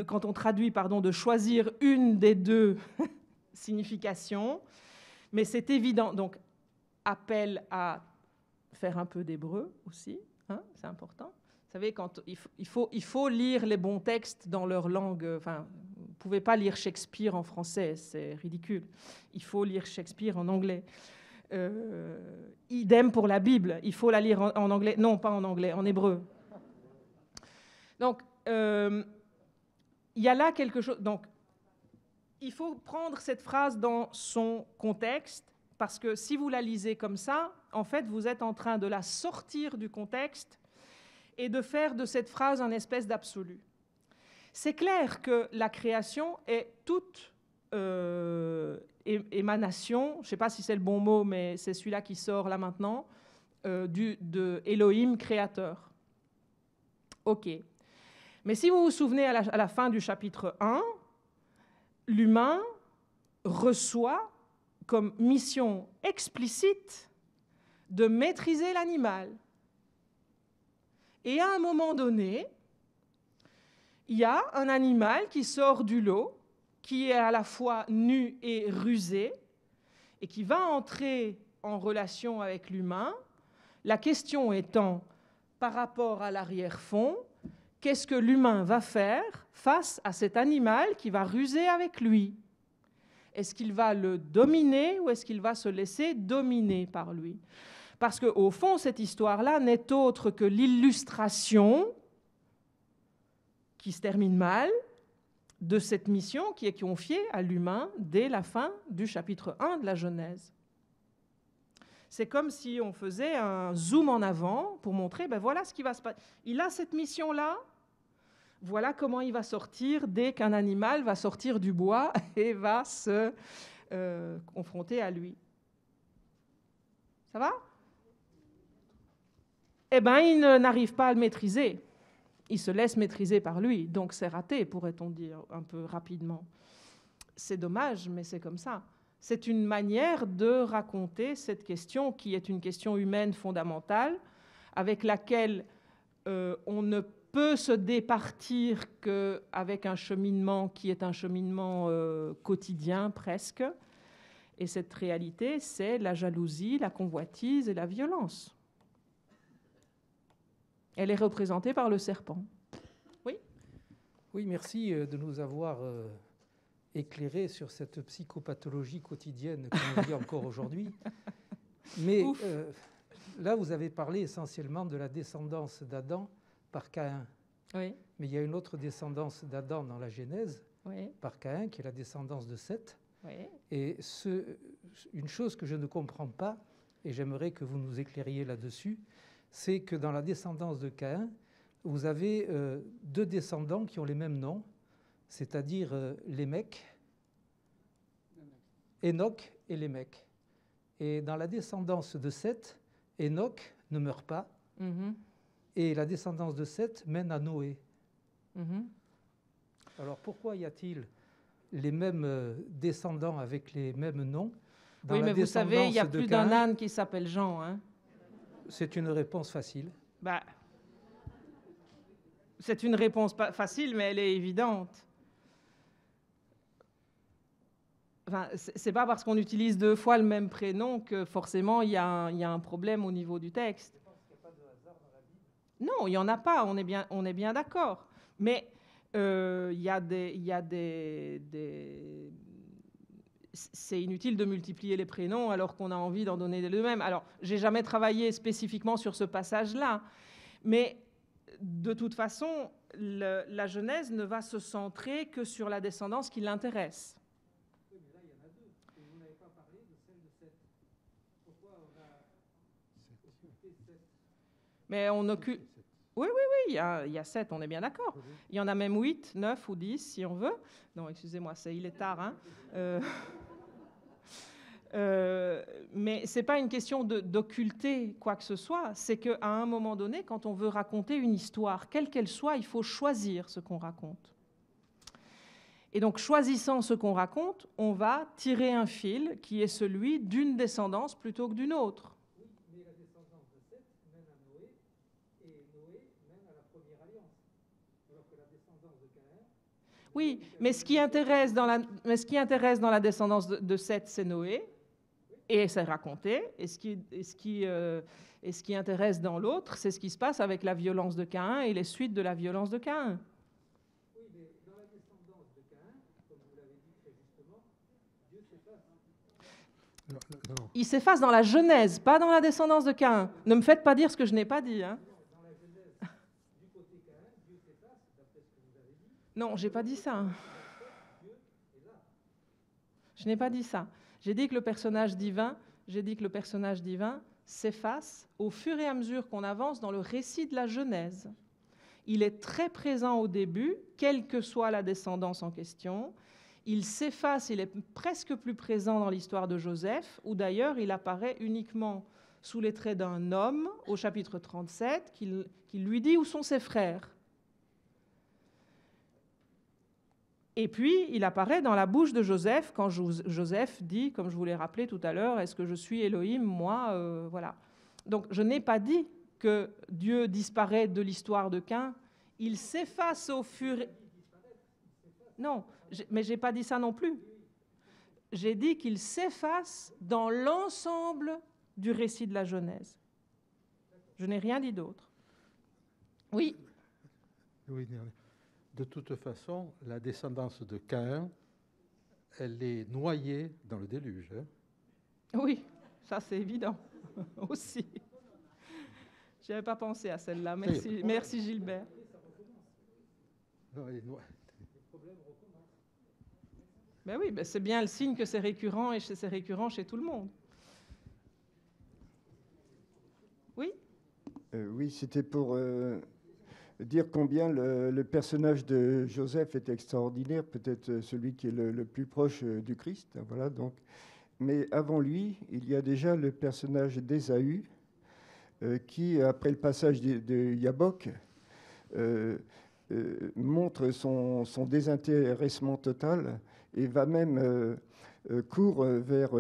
quand on traduit, de choisir une des deux significations. Mais c'est évident, donc appel à faire un peu d'hébreu aussi, hein, c'est important. Vous savez, quand il faut lire les bons textes dans leur langue. Enfin, vous ne pouvez pas lire Shakespeare en français, c'est ridicule. Il faut lire Shakespeare en anglais. Idem pour la Bible, il faut la lire en anglais. Non, pas en anglais, en hébreu. Donc, il y a là quelque chose... Donc, il faut prendre cette phrase dans son contexte, parce que si vous la lisez comme ça, en fait, vous êtes en train de la sortir du contexte et de faire de cette phrase un espèce d'absolu. C'est clair que la création est toute émanation, je ne sais pas si c'est le bon mot, mais c'est celui-là qui sort là maintenant, de Elohim créateur. OK. Mais si vous vous souvenez à la fin du chapitre 1, l'humain reçoit comme mission explicite de maîtriser l'animal. Et à un moment donné, il y a un animal qui sort du lot, qui est à la fois nu et rusé, et qui va entrer en relation avec l'humain. La question étant, par rapport à l'arrière-fond, qu'est-ce que l'humain va faire face à cet animal qui va ruser avec lui? Est-ce qu'il va le dominer ou est-ce qu'il va se laisser dominer par lui? Parce qu'au fond, cette histoire-là n'est autre que l'illustration, qui se termine mal, de cette mission qui est confiée à l'humain dès la fin du chapitre 1 de la Genèse. C'est comme si on faisait un zoom en avant pour montrer, ben voilà ce qui va se passer. Il a cette mission-là, voilà comment il va sortir dès qu'un animal va sortir du bois et va se confronter à lui. Ça va? Eh bien, il n'arrive pas à le maîtriser. Il se laisse maîtriser par lui, donc c'est raté, pourrait-on dire, un peu rapidement. C'est dommage, mais c'est comme ça. C'est une manière de raconter cette question qui est une question humaine fondamentale, avec laquelle on ne peut se départir qu'avec un cheminement qui est un cheminement quotidien presque. Et cette réalité, c'est la jalousie, la convoitise et la violence. Elle est représentée par le serpent. Oui ? Oui, merci de nous avoir éclairé sur cette psychopathologie quotidienne qu'on vit encore aujourd'hui. Mais là, vous avez parlé essentiellement de la descendance d'Adam par Caïn. Oui. Mais il y a une autre descendance d'Adam dans la Genèse, Oui. par Caïn, qui est la descendance de Seth. Oui. Et une chose que je ne comprends pas, et j'aimerais que vous nous éclairiez là-dessus, c'est que dans la descendance de Caïn, vous avez deux descendants qui ont les mêmes noms, c'est-à-dire Lémec, Enoch et Lémec. Et dans la descendance de Seth, Enoch ne meurt pas, et la descendance de Seth mène à Noé. Alors pourquoi y a-t-il les mêmes descendants avec les mêmes noms dans oui, la mais vous savez, il n'y a plus d'un âne qui s'appelle Jean. Hein. C'est une réponse facile. Bah, c'est une réponse pas facile, mais elle est évidente. Enfin, c'est pas parce qu'on utilise deux fois le même prénom que forcément il y a un problème au niveau du texte. Non, il n'y en a pas, on est bien d'accord. Mais il y a des... C'est inutile de multiplier les prénoms alors qu'on a envie d'en donner les mêmes. Alors, j'ai jamais travaillé spécifiquement sur ce passage-là, mais de toute façon, la Genèse ne va se centrer que sur la descendance qui l'intéresse. Oui, mais là, il y en a deux. Et vous n'avez pas parlé de celle de Seth. Pourquoi on a occulté Seth? Mais on occupe... Oui, il y a 7, on est bien d'accord. Il y en a même 8, 9 ou 10, si on veut. Non, excusez-moi, il est tard. Hein. Mais ce n'est pas une question d'occulter quoi que ce soit. C'est qu'à un moment donné, quand on veut raconter une histoire, quelle qu'elle soit, il faut choisir ce qu'on raconte. Et donc, choisissant ce qu'on raconte, on va tirer un fil qui est celui d'une descendance plutôt que d'une autre. Oui, mais la descendance de Seth mène à Noé, et Noé mène à la première alliance. Alors que la descendance de Caïn... Oui, mais ce qui intéresse dans la descendance de Seth, c'est Noé, et c'est raconté. Et ce qui intéresse dans l'autre, c'est ce qui se passe avec la violence de Caïn et les suites de la violence de Caïn. Oui, mais dans la descendance de Caïn, comme vous l'avez dit très justement, Dieu s'efface. Non. Il s'efface dans la Genèse, pas dans la descendance de Caïn. Ne me faites pas dire ce que je n'ai pas dit. Hein. Dans la Genèse, du côté Caïn, Dieu s'efface, d'après ce que vous avez dit. Non, j'ai pas dit ça. Dieu est là. Je n'ai pas dit ça. J'ai dit que le personnage divin s'efface au fur et à mesure qu'on avance dans le récit de la Genèse. Il est très présent au début, quelle que soit la descendance en question. Il s'efface, il est presque plus présent dans l'histoire de Joseph, où d'ailleurs il apparaît uniquement sous les traits d'un homme, au chapitre 37, qui lui dit où sont ses frères. Et puis, il apparaît dans la bouche de Joseph, quand Joseph dit, comme je vous l'ai rappelé tout à l'heure, « Est-ce que je suis Elohim, moi ?» Voilà. Donc, je n'ai pas dit que Dieu disparaît de l'histoire de Caïn. Il s'efface au fur et... Non, mais je n'ai pas dit ça non plus. J'ai dit qu'il s'efface dans l'ensemble du récit de la Genèse. Je n'ai rien dit d'autre. Oui. Oui, de toute façon, la descendance de Caïn, elle est noyée dans le déluge. Hein. Oui, ça c'est évident aussi. Je n'avais pas pensé à celle-là. Merci Gilbert. Non, elle est noyée. Ben oui, ben c'est bien le signe que c'est récurrent et c'est récurrent chez tout le monde. Oui ? Oui, c'était pour dire combien le personnage de Joseph est extraordinaire, peut-être celui qui est le plus proche du Christ. Voilà, donc. Mais avant lui, il y a déjà le personnage d'Ésaü, qui, après le passage de Yabok, montre son désintéressement total et va même court vers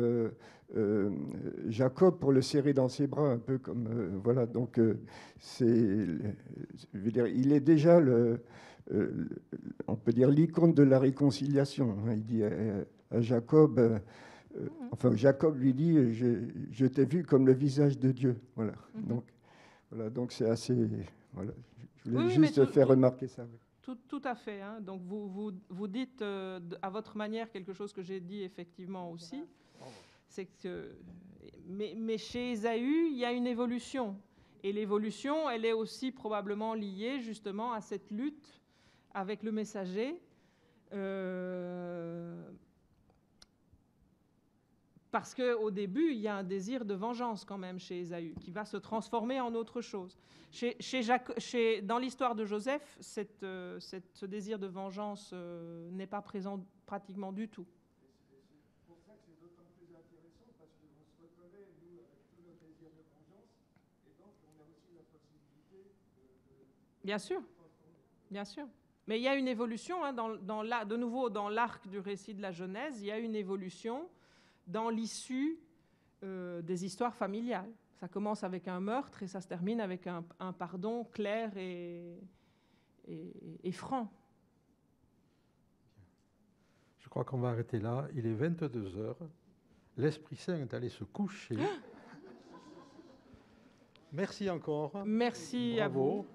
Jacob pour le serrer dans ses bras, un peu comme voilà. Donc je veux dire, il est déjà on peut dire l'icône de la réconciliation. Il dit à Jacob, enfin Jacob lui dit, je t'ai vu comme le visage de Dieu. Voilà. Donc c'est assez. Voilà. Je voulais juste faire remarquer ça. Tout à fait. Hein. Donc vous dites à votre manière quelque chose que j'ai dit effectivement aussi. C'est que, mais chez Ésaü, il y a une évolution. Et l'évolution, elle est aussi probablement liée justement à cette lutte avec le messager. Parce qu'au début, il y a un désir de vengeance quand même chez Ésaü, qui va se transformer en autre chose. Dans l'histoire de Joseph, ce désir de vengeance n'est pas présent pratiquement du tout. C'est pour ça que c'est d'autant plus intéressant, parce qu'on se reconnaît, nous, avec tous nos désirs de vengeance, et donc on a aussi la possibilité de... Bien sûr, bien sûr. Mais il y a une évolution, hein, de nouveau dans l'arc du récit de la Genèse, il y a une évolution dans l'issue des histoires familiales. Ça commence avec un meurtre et ça se termine avec un pardon clair et franc. Je crois qu'on va arrêter là. Il est 22 heures. L'Esprit Saint est allé se coucher. Merci encore. Merci à vous.